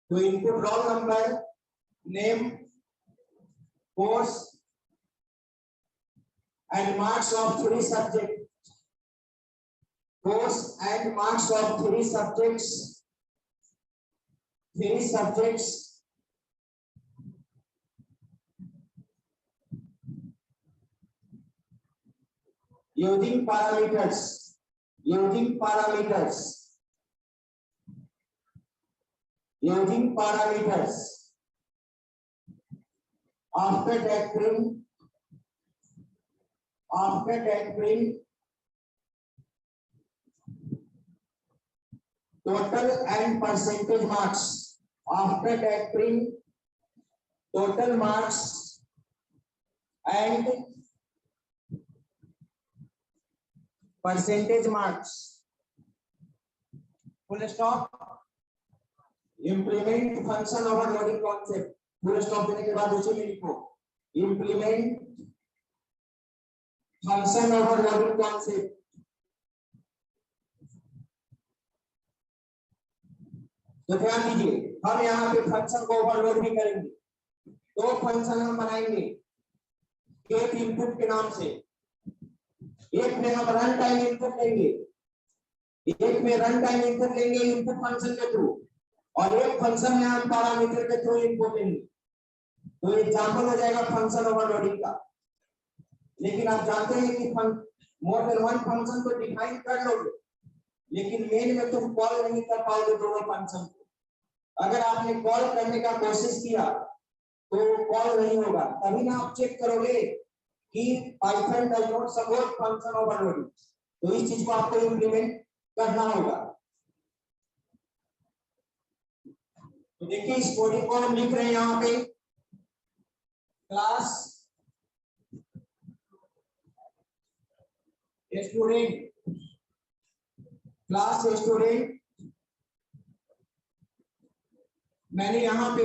to input roll number, name, course and marks of 3 subjects. Course and marks of 3 subjects. 3 subjects. Using parameters. Using parameters. Using parameters. After factoring total and percentage marks. After factoring total marks and percentage marks. Full stop. Implement function overloading concept. Full stop देने के बाद उसी में लिखो implement function overloading concept. तो ध्यान दीजिए, हम यहाँ पे फंक्शन को ओवरलोड भी करेंगे। 2 फंक्शन हम बनाएंगे गेट इनपुट के नाम से। एक में हम रन टाइम इनपुट लेंगे, एक में रन टाइम इनपुट लेंगे इनपुट फंक्शन के थ्रू, और एक फंक्शन में हम पैरामीटर के थ्रू इनपुट लेंगे। तो एग्जांपल हो जाएगा फंक्शन ओवरलोडिंग का। लेकिन आप जानते हैं कि मोर देन 1 फंक्शन को डिफाइन कर लोगे, लेकिन मेन में तुम कॉल नहीं कर पाओगे दोनों फंक्शन को। अगर आपने कॉल करने का कोशिश किया तो कॉल नहीं होगा, तभी ना आप चेक करोगे कि Python does not support function overloading. तो इस चीज को आपको इंप्लीमेंट करना होगा। तो देखिए इस कोडिंग को हम लिख रहे हैं यहाँ पे क्लास स्टूडेंट। मैंने यहाँ पे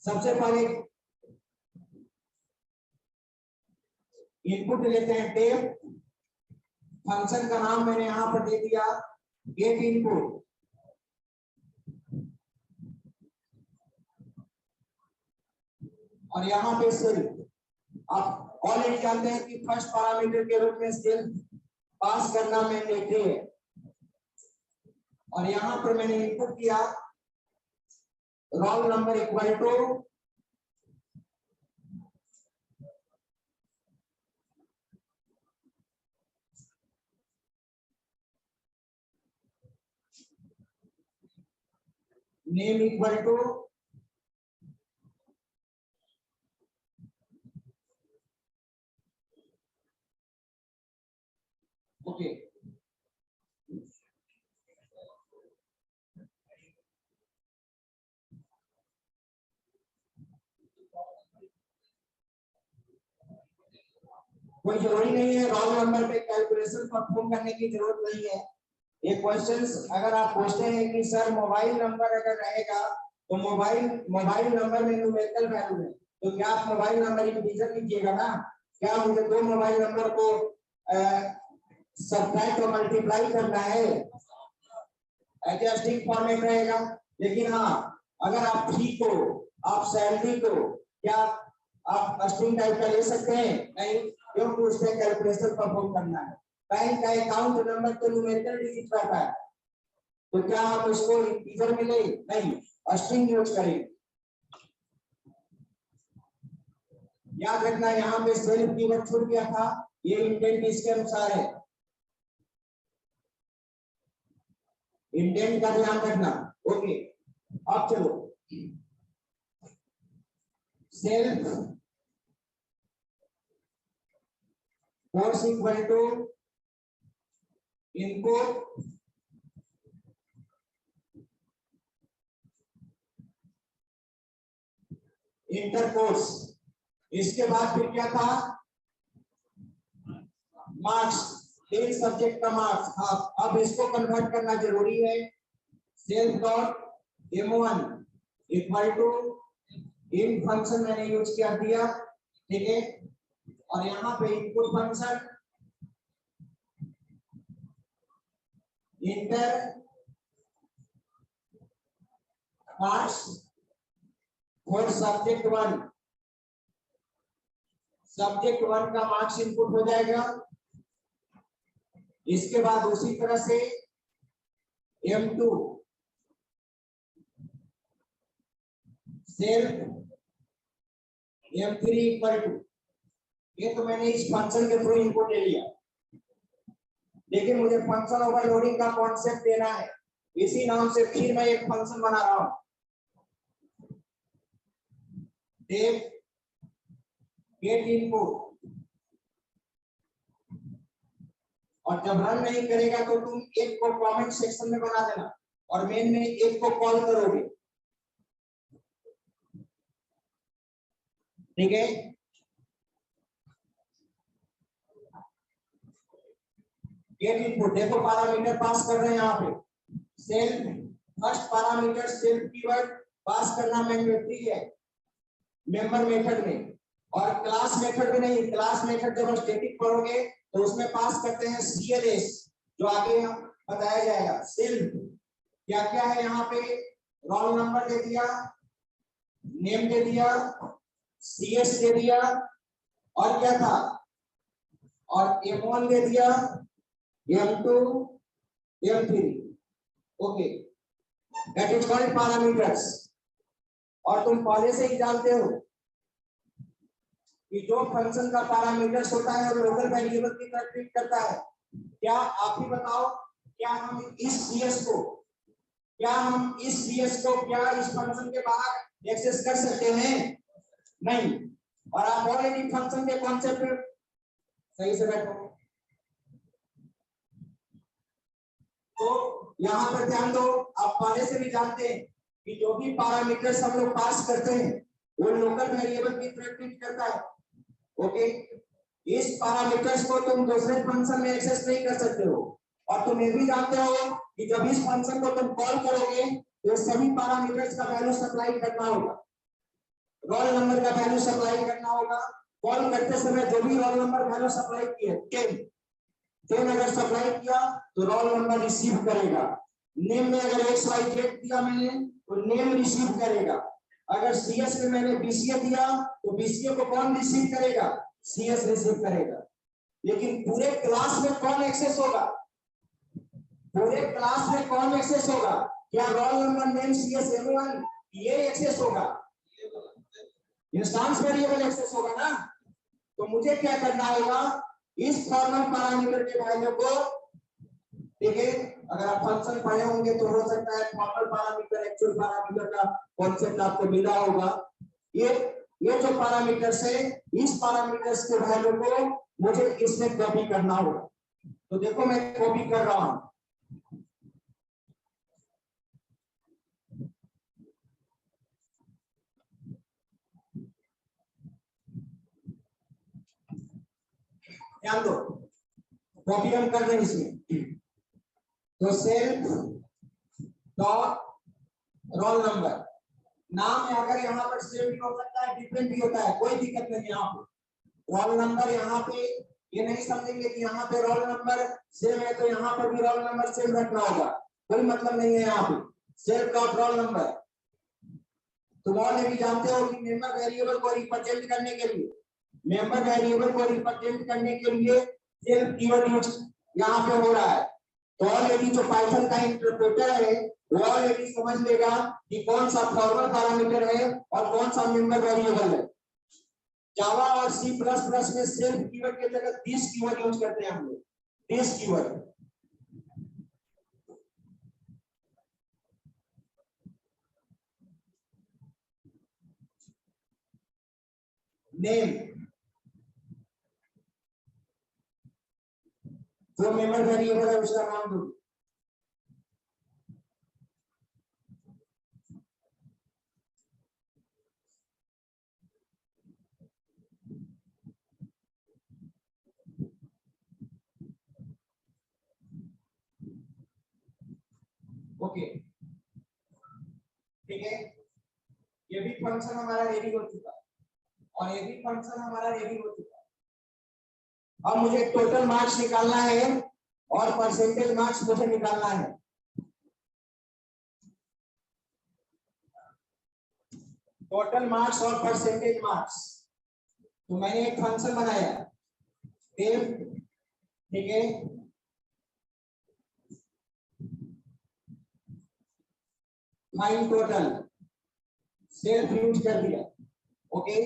सबसे पहले इनपुट लेते हैं टेप। फंक्शन का नाम मैंने यहाँ पर दे दिया गेट इनपुट। और यहाँ पे सेल्फ। आप ऑलरेडी जानते हैं कि फर्स्ट पैरामीटर के रूप में सेल्फ पास करना मैंडेटरी है। और यहाँ पर मैंने इनपुट किया roll number equal to name equal to okay. कोई जरूरी नहीं है रोल नंबर पे कैलकुलेशन परफॉर्म करने की जरूरत नहीं है। ये क्वेश्चंस अगर आप पूछते हैं कि सर मोबाइल नंबर अगर रहेगा तो मोबाइल नंबर में न्यूमेरिकल वैल्यू है, तो क्या आप मोबाइल नंबर इंटीजर लीजिएगा ना? क्या मुझे 2 मोबाइल नंबर को सब्ट्रैक्ट और मल्टीप्लाई करना है? एडजस्टिंग फॉर्मेट रहेगा। लेकिन हाँ, अगर आप फी को, आप सैलरी को, क्या आप स्ट्रिंग टाइप का ले सकते हैं? नहीं, क्योंकि उसमें कैलकुलेशन परफॉर्म करना है। बैंक का अकाउंट नंबर तो न्यूमेरिकल डिजिट रहता है, तो क्या आप उसको इंटीजर में ले? नहीं, स्ट्रिंग यूज करें। याद रखना यहाँ पे सेल्फ कीवर्ड छूट गया था, ये इंटेंट इसके अनुसार है। इंटेंट का ध्यान रखना। ओके, अब चलो self course equal to input enter course. इसके बाद फिर क्या था? मार्क्स, 3 सब्जेक्ट का मार्क्स। हाँ, अब इसको कन्वर्ट करना जरूरी है। Self dot m1 equal to in function मैंने यूज कर दिया, ठीक है। और यहाँ पे input function enter marks for subject 1 subject 1 का मार्क्स इनपुट हो जाएगा। इसके बाद उसी तरह से M2 self M3 equal to, ये तो मैंने इस फंक्शन के थ्रू इनपुट ले लिया, लेकिन मुझे फंक्शन ओवरलोडिंग का कॉन्सेप्ट देना है, इसी नाम से फिर मैं एक फंक्शन बना रहा हूं, गेट इनपुट। और जब रन नहीं करेगा तो तुम एक को कमेंट सेक्शन में बना देना और मेन में एक को कॉल करोगे, ठीक है। गेट इनपुट देखो पैरामीटर पास कर रहे हैं यहाँ पे, self first parameter self keyword pass करना मैंडेटरी है मेंबर मेथड में, और क्लास मेथड में नहीं। क्लास मेथड जब स्टैटिक पढ़ोगे तो उसमें पास करते हैं CLS, जो आगे बताया जाएगा। सेल्फ क्या क्या है यहाँ पे, रोल नंबर दे दिया, नेम दे दिया, CS दे दिया, और क्या था, और M1 दे दिया, M2 M3, okay, that is called parameters. और तुम पहले से ही जानते हो कि जो फंक्शन का पैरामीटर्स होता है वो लोकल वेरिएबल की तरह ट्रीट करता है। क्या आप ही बताओ, क्या हम इस CS को क्या इस फंक्शन के बाहर एक्सेस कर सकते हैं? नहीं। और आप ऑलरेडी फंक्शन के कॉन्सेप्ट सही से बैठो। तो यहाँ पर ध्यान दो, आप पहले से भी जानते हैं कि जो भी पैरामीटर्स हम लोग पास करते हैं वो लोकल वेरिएबल की तरह ट्रीट करता है, ओके। इस पैरामीटर्स को तुम दूसरे फंक्शन में एक्सेस नहीं कर सकते हो। और तुम ये भी जानते हो कि जब इस फंक्शन को तुम कॉल करोगे तो सभी पैरामीटर्स का वैल्यू सप्लाई करना होगा, रोल नंबर का वैल्यू सप्लाई करना होगा। कॉल करते समय जो भी रोल नंबर वैल्यू सप्लाई किए 10 अगर सप्लाई किया तो रोल नंबर रिसीव करेगा। नेम में अगर XYZ दिया मैंने तो नेम रिसीव करेगा। अगर CS में मैंने BCA दिया तो BCA को कौन रिसीव करेगा? CS रिसीव करेगा। लेकिन पूरे क्लास में कौन एक्सेस होगा? पूरे क्लास में कौन एक्सेस होगा? क्या roll number name CS M1 ये एक्सेस होगा? इंस्टेंस वेरिएबल एक्सेस होगा ना। तो मुझे क्या करना होगा, इस फॉर्मल पैरामीटर के वैल्यू को, ठीक है, अगर आप फंक्शन पढ़े होंगे तो हो सकता है फॉर्मल पैरामीटर एक्चुअल पैरामीटर का कॉन्सेप्ट आपको मिला होगा। ये जो पैरामीटर्स है, इस पैरामीटर्स के वैल्यू को मुझे इसमें कॉपी करना होगा। तो देखो मैं कॉपी कर रहा हूं, ध्यान दो, कॉपी हम कर रहे हैं इसमें। तो सेल्फ डॉट रोल नंबर, नाम है, अगर यहाँ पर सेम भी हो सकता है डिफरेंट भी होता है, कोई दिक्कत नहीं। यहाँ पे रोल नंबर, यहाँ पे ये नहीं समझेंगे कि यहाँ पे रोल नंबर सेम है तो यहाँ पर भी रोल नंबर सेम रखना होगा, कोई मतलब नहीं है। यहाँ पे सेल्फ डॉट रोल नंबर, तुम और भी जानते हो कि मेंबर वेरिएबल को रिप्रेजेंट करने के लिए, सेल्फ कीवर्ड यूज यहाँ पे हो रहा है। तो ऑलरेडी जो पाइथन का इंटरप्रेटर है वो ऑलरेडी समझ लेगा कि कौन सा फॉर्मल पैरामीटर है और कौन सा मेंबर वेरिएबल है। जावा और C++ में सेल्फ कीवर्ड की जगह दिस कीवर्ड यूज करते हैं हम लोग, दिस कीवर्ड। नेम, जो मेंबर वेरिएबल है उसका नाम दो। ओके, ठीक है, ये भी फंक्शन हमारा रेडी हो चुका है और ये भी फंक्शन हमारा रेडी हो चुका है। अब मुझे टोटल मार्क्स निकालना है और परसेंटेज मार्क्स मुझे निकालना है। टोटल मार्क्स और परसेंटेज मार्क्स, तो मैंने एक फंक्शन बनाया if, ठीक है, फाइंड टोटल, सेल्फ यूज कर दिया, ओके।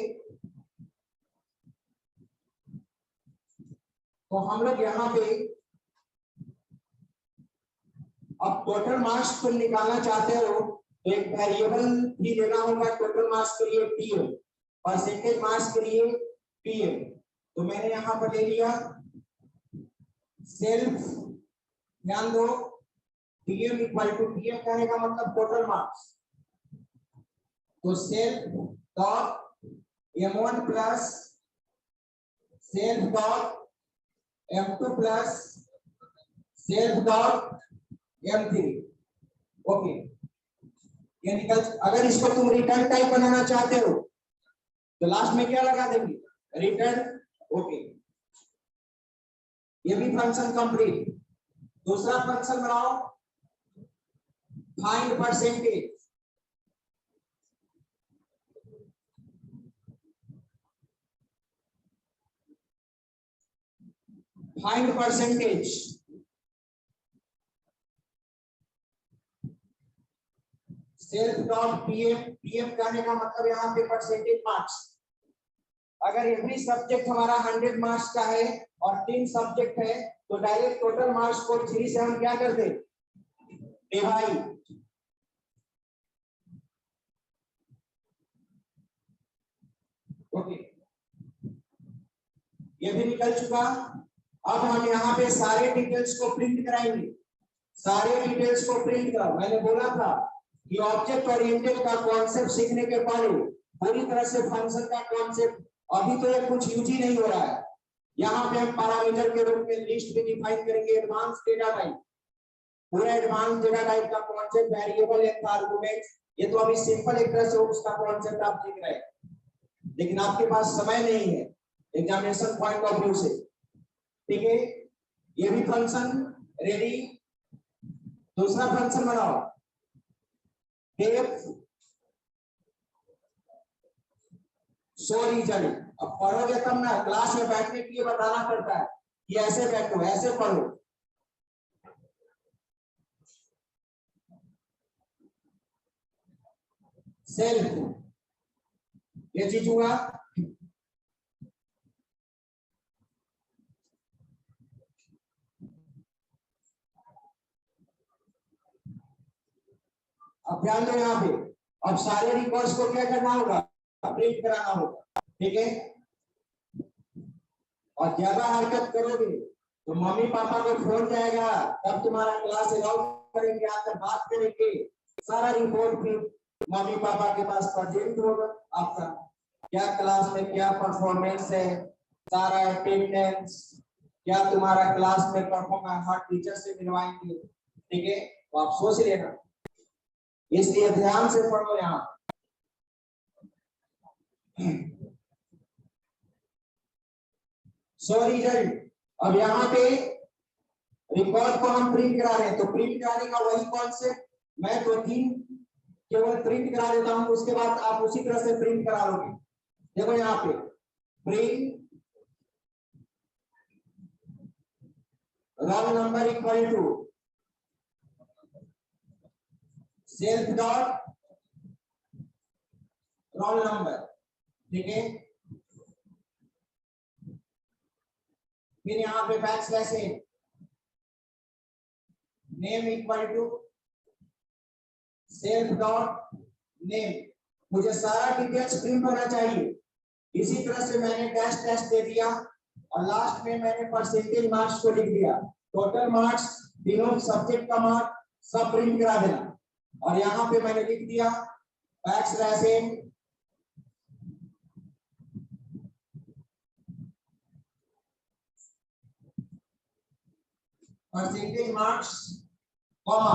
तो हम लोग यहाँ पे अब टोटल मार्क्स को निकालना चाहते हो तो एक वेरिएबल भी देना होगा टोटल मार्क्स के लिए पीएम, परसेंटेज मार्क्स के लिए पीएम। तो मैंने यहाँ पर ले लिया सेल्फ, ध्यान दो, पीएम इक्वल टू पीएम कहने का मतलब टोटल मार्क्स, तो self dot M1 plus self dot M2 plus self dot M3, okay. ये निकल, अगर इसको तुम रिटर्न टाइप बनाना चाहते हो तो लास्ट में क्या लगा देंगे, रिटर्न, ओके। ये भी फंक्शन कंप्लीट। दूसरा फंक्शन बनाओ, find percentage, find percentage, self dot PM, PM कहने का मतलब यहाँ पे परसेंटेज मार्क्स। अगर एवरी सब्जेक्ट हमारा 100 मार्क्स का है और 3 सब्जेक्ट है तो डायरेक्ट टोटल मार्क्स को 3 से हम क्या करते, डिवाइड, ओके। ये भी निकल चुका। अब हम यहाँ पे सारे डिटेल्स को प्रिंट कराएंगे, सारे डिटेल्स को प्रिंट करो। मैंने बोला था कि ऑब्जेक्ट ओरिएंटेड का कॉन्सेप्ट सीखने के पहले पूरी तरह से फंक्शन का कॉन्सेप्ट, अभी तो ये कुछ यूज ही नहीं हो रहा है। यहाँ पे हम पैरामीटर के रूप में लिस्ट भी डिफाइन करेंगे, एडवांस डेटा टाइप, पूरा एडवांस डेटा टाइप का कॉन्सेप्ट, वेरिएबल एंड आर्गुमेंट्स, ये तो अभी सिंपल एक तरह से उसका कॉन्सेप्ट आप सीख रहे हैं, लेकिन आपके पास समय नहीं है एग्जामिनेशन पॉइंट ऑफ व्यू से, ठीक है। ये भी फंक्शन रेडी। दूसरा फंक्शन बनाओ, शो रिजल्ट। अब पढ़ोगे तब ना, क्लास में बैठने के लिए बताना पड़ता है कि ऐसे बैठो, ऐसे पढ़ो। सेल्फ, ये चीज हुआ। अब ध्यान दो यहाँ पे, अब सारे रिकॉर्ड्स को क्या करना होगा, प्रिंट कराना होगा, ठीक है। और ज्यादा हरकत करोगे तो मम्मी पापा को फोन जाएगा, तब तुम्हारा क्लास अलाउ करेंगे, आकर बात करेंगे, सारा रिपोर्ट फिर मम्मी पापा के पास प्रेजेंट होगा आपका, क्या क्लास में क्या परफॉर्मेंस है, सारा अटेंडेंस, क्या तुम्हारा क्लास में परफॉर्मेंस, हर टीचर से मिलवाएंगे, ठीक है। तो आप सोच लेना, इसलिए ध्यान से पढ़ो यहाँ। सो रिजल्ट, अब यहाँ पे रिकॉर्ड को हम प्रिंट करा रहे हैं, तो प्रिंट कराने का वही कॉन्सेप्ट, मैं तो केवल प्रिंट करा देता हूं, उसके बाद आप उसी तरह से प्रिंट करा लोगे। देखो यहाँ पे print roll number equal to self dot roll number, ठीक है। फिर यहाँ पे back slash name equal to self dot name, मुझे सारा डिटेल्स प्रिंट होना चाहिए। इसी तरह से मैंने टेस्ट टेस्ट दे दिया और लास्ट में मैंने परसेंटेज मार्क्स को लिख दिया, टोटल मार्क्स, तीनों सब्जेक्ट का मार्क्स सब प्रिंट करा देना। और यहाँ पे मैंने लिख दिया back slash percentage marks comma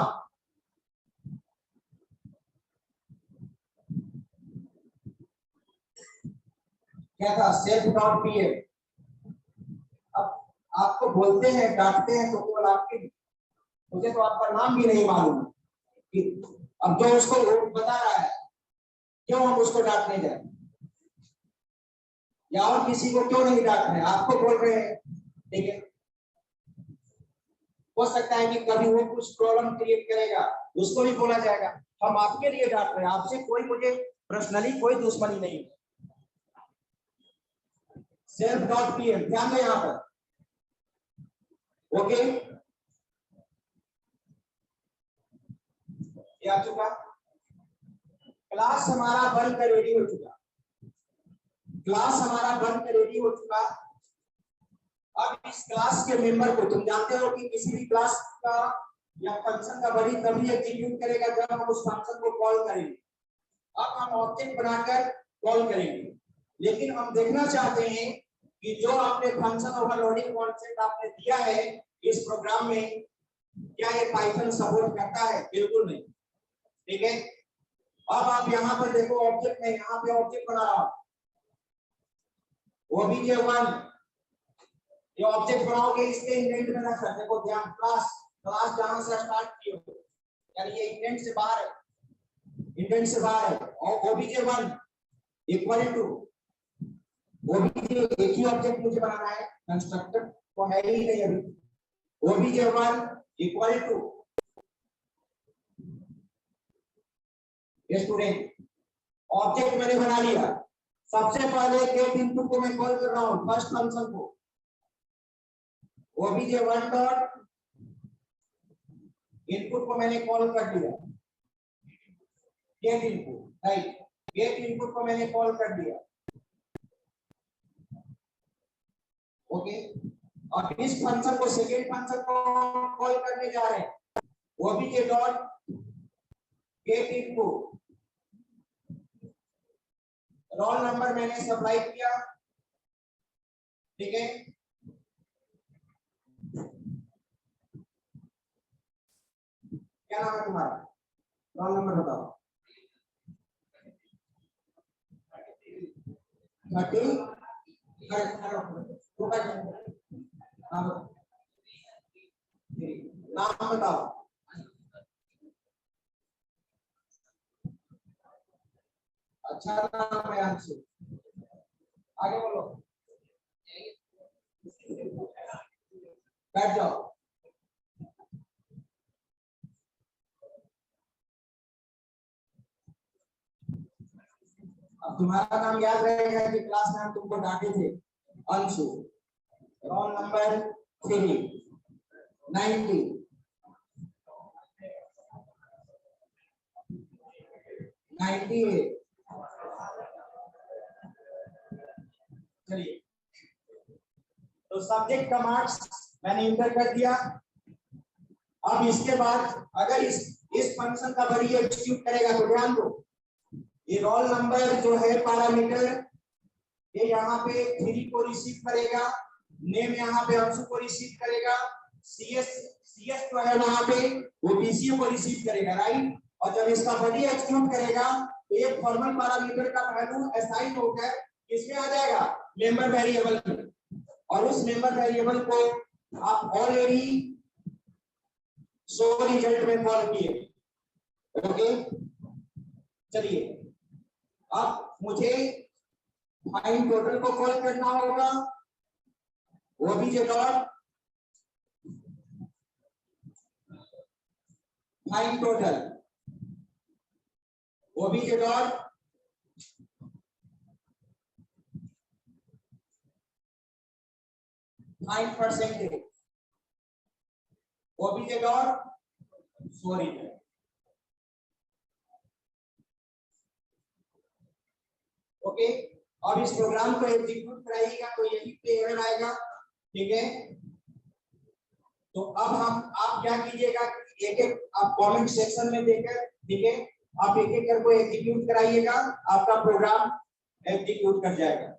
क्या था, सेल्फ डॉट पीएम। अब आपको बोलते हैं, डांटते हैं तो केवल आपके, मुझे तो आपका नाम भी नहीं मालूम कि अब जो उसको बता रहा है, क्यों हम उसको डांटने जाए। या और किसी को क्यों नहीं डांट रहे, आपको बोल रहे हैं, ठीक है। हो सकता है कि कभी वो कुछ प्रॉब्लम क्रिएट करेगा, उसको भी बोला जाएगा। हम आपके लिए डांट रहे हैं, आपसे कोई मुझे पर्सनली कोई दुश्मनी नहीं है। सेल्फ डॉट पीएम ध्यान दें यहां पर, ओके। ये आ चुका, क्लास हमारा बनकर रेडी हो चुका, क्लास हमारा बनकर रेडी हो चुका। अब इस क्लास के मेंबर को, तुम जानते हो कि किसी भी क्लास का या फंक्शन का बड़ी तभी एग्जीक्यूट करेगा जब हम उस फंक्शन को कॉल करेंगे। अब हम ऑब्जेक्ट बनाकर कॉल करेंगे, लेकिन हम देखना चाहते हैं कि जो आपने फंक्शन ओवरलोडिंग कॉन्सेप्ट आपने दिया है इस प्रोग्राम में, क्या ये पाइथन सपोर्ट करता है? बिल्कुल नहीं, ठीक है। अब आप यहाँ पर देखो ऑब्जेक्ट में, यहाँ पे ऑब्जेक्ट बना रहा हूं, obj1, ये ऑब्जेक्ट बनाओगे इसके इंडेंट में रख सकते हो, ध्यान, क्लास क्लास जहां से स्टार्ट की हो, यानी ये इंडेंट से बाहर है, इंडेंट से बाहर है। और obj1 इक्वल टू obj, एक ही ऑब्जेक्ट मुझे बनाना है, कंस्ट्रक्टर तो है ही नहीं अभी। obj1 equal to student, object मैंने बना लिया। सबसे पहले गेट इनपुट को मैं कॉल कर रहा हूं, फर्स्ट फंक्शन को, obj1 डॉट इनपुट को मैंने कॉल कर दिया, get input, right, get input को मैंने कॉल कर दिया, ओके। और इस फंक्शन को, सेकेंड फंक्शन को कॉल करने जा रहे हैं, obj dot gate input, roll number मैंने सप्लाई किया, ठीक है। क्या नाम है तुम्हारा, रोल नंबर बताओ। 30 नाम बताओ। अच्छा नाम है, अंशु, आगे बोलो, बैठ जाओ। अब तुम्हारा नाम याद रहेगा कि क्लास में हम तुमको डांटे थे, अंशु, रोल नंबर 3 90 98। चलिए, तो सब्जेक्ट का मार्क्स मैंने इंटर कर दिया। अब इसके बाद अगर इस फंक्शन का वैल्यू एग्जीक्यूट करेगा तो ध्यान दो, ये रोल नंबर जो है पैरामीटर, ये यहाँ पे 3 को रिसीव करेगा, नेम यहाँ पे अंशु को रिसीव करेगा, सीएस जो है वहां पे वो बीसीओ को रिसीव करेगा, राइट। और जब इसका वैल्यू एग्जीक्यूट करेगा तो ये फॉर्मल पैरामीटर का वैल्यू असाइन होकर किसमें आ जाएगा, मेंबर वेरिएबल में। और उस मेंबर वेरिएबल को आप ऑलरेडी शो रिजल्ट में कॉल किए, ओके। चलिए, अब मुझे फाइंड टोटल को कॉल करना होगा, obj dot find total, obj dot find percentage, obj dot sorry, okay. अब इस प्रोग्राम को एग्जीक्यूट कराइएगा तो यही पे एरर आएगा, ठीक है। तो अब आप क्या कीजिएगा, एक एक आप कमेंट सेक्शन में देकर, ठीक है, आप एक एक करके एग्जीक्यूट कराइएगा, आपका प्रोग्राम एग्जीक्यूट कर जाएगा।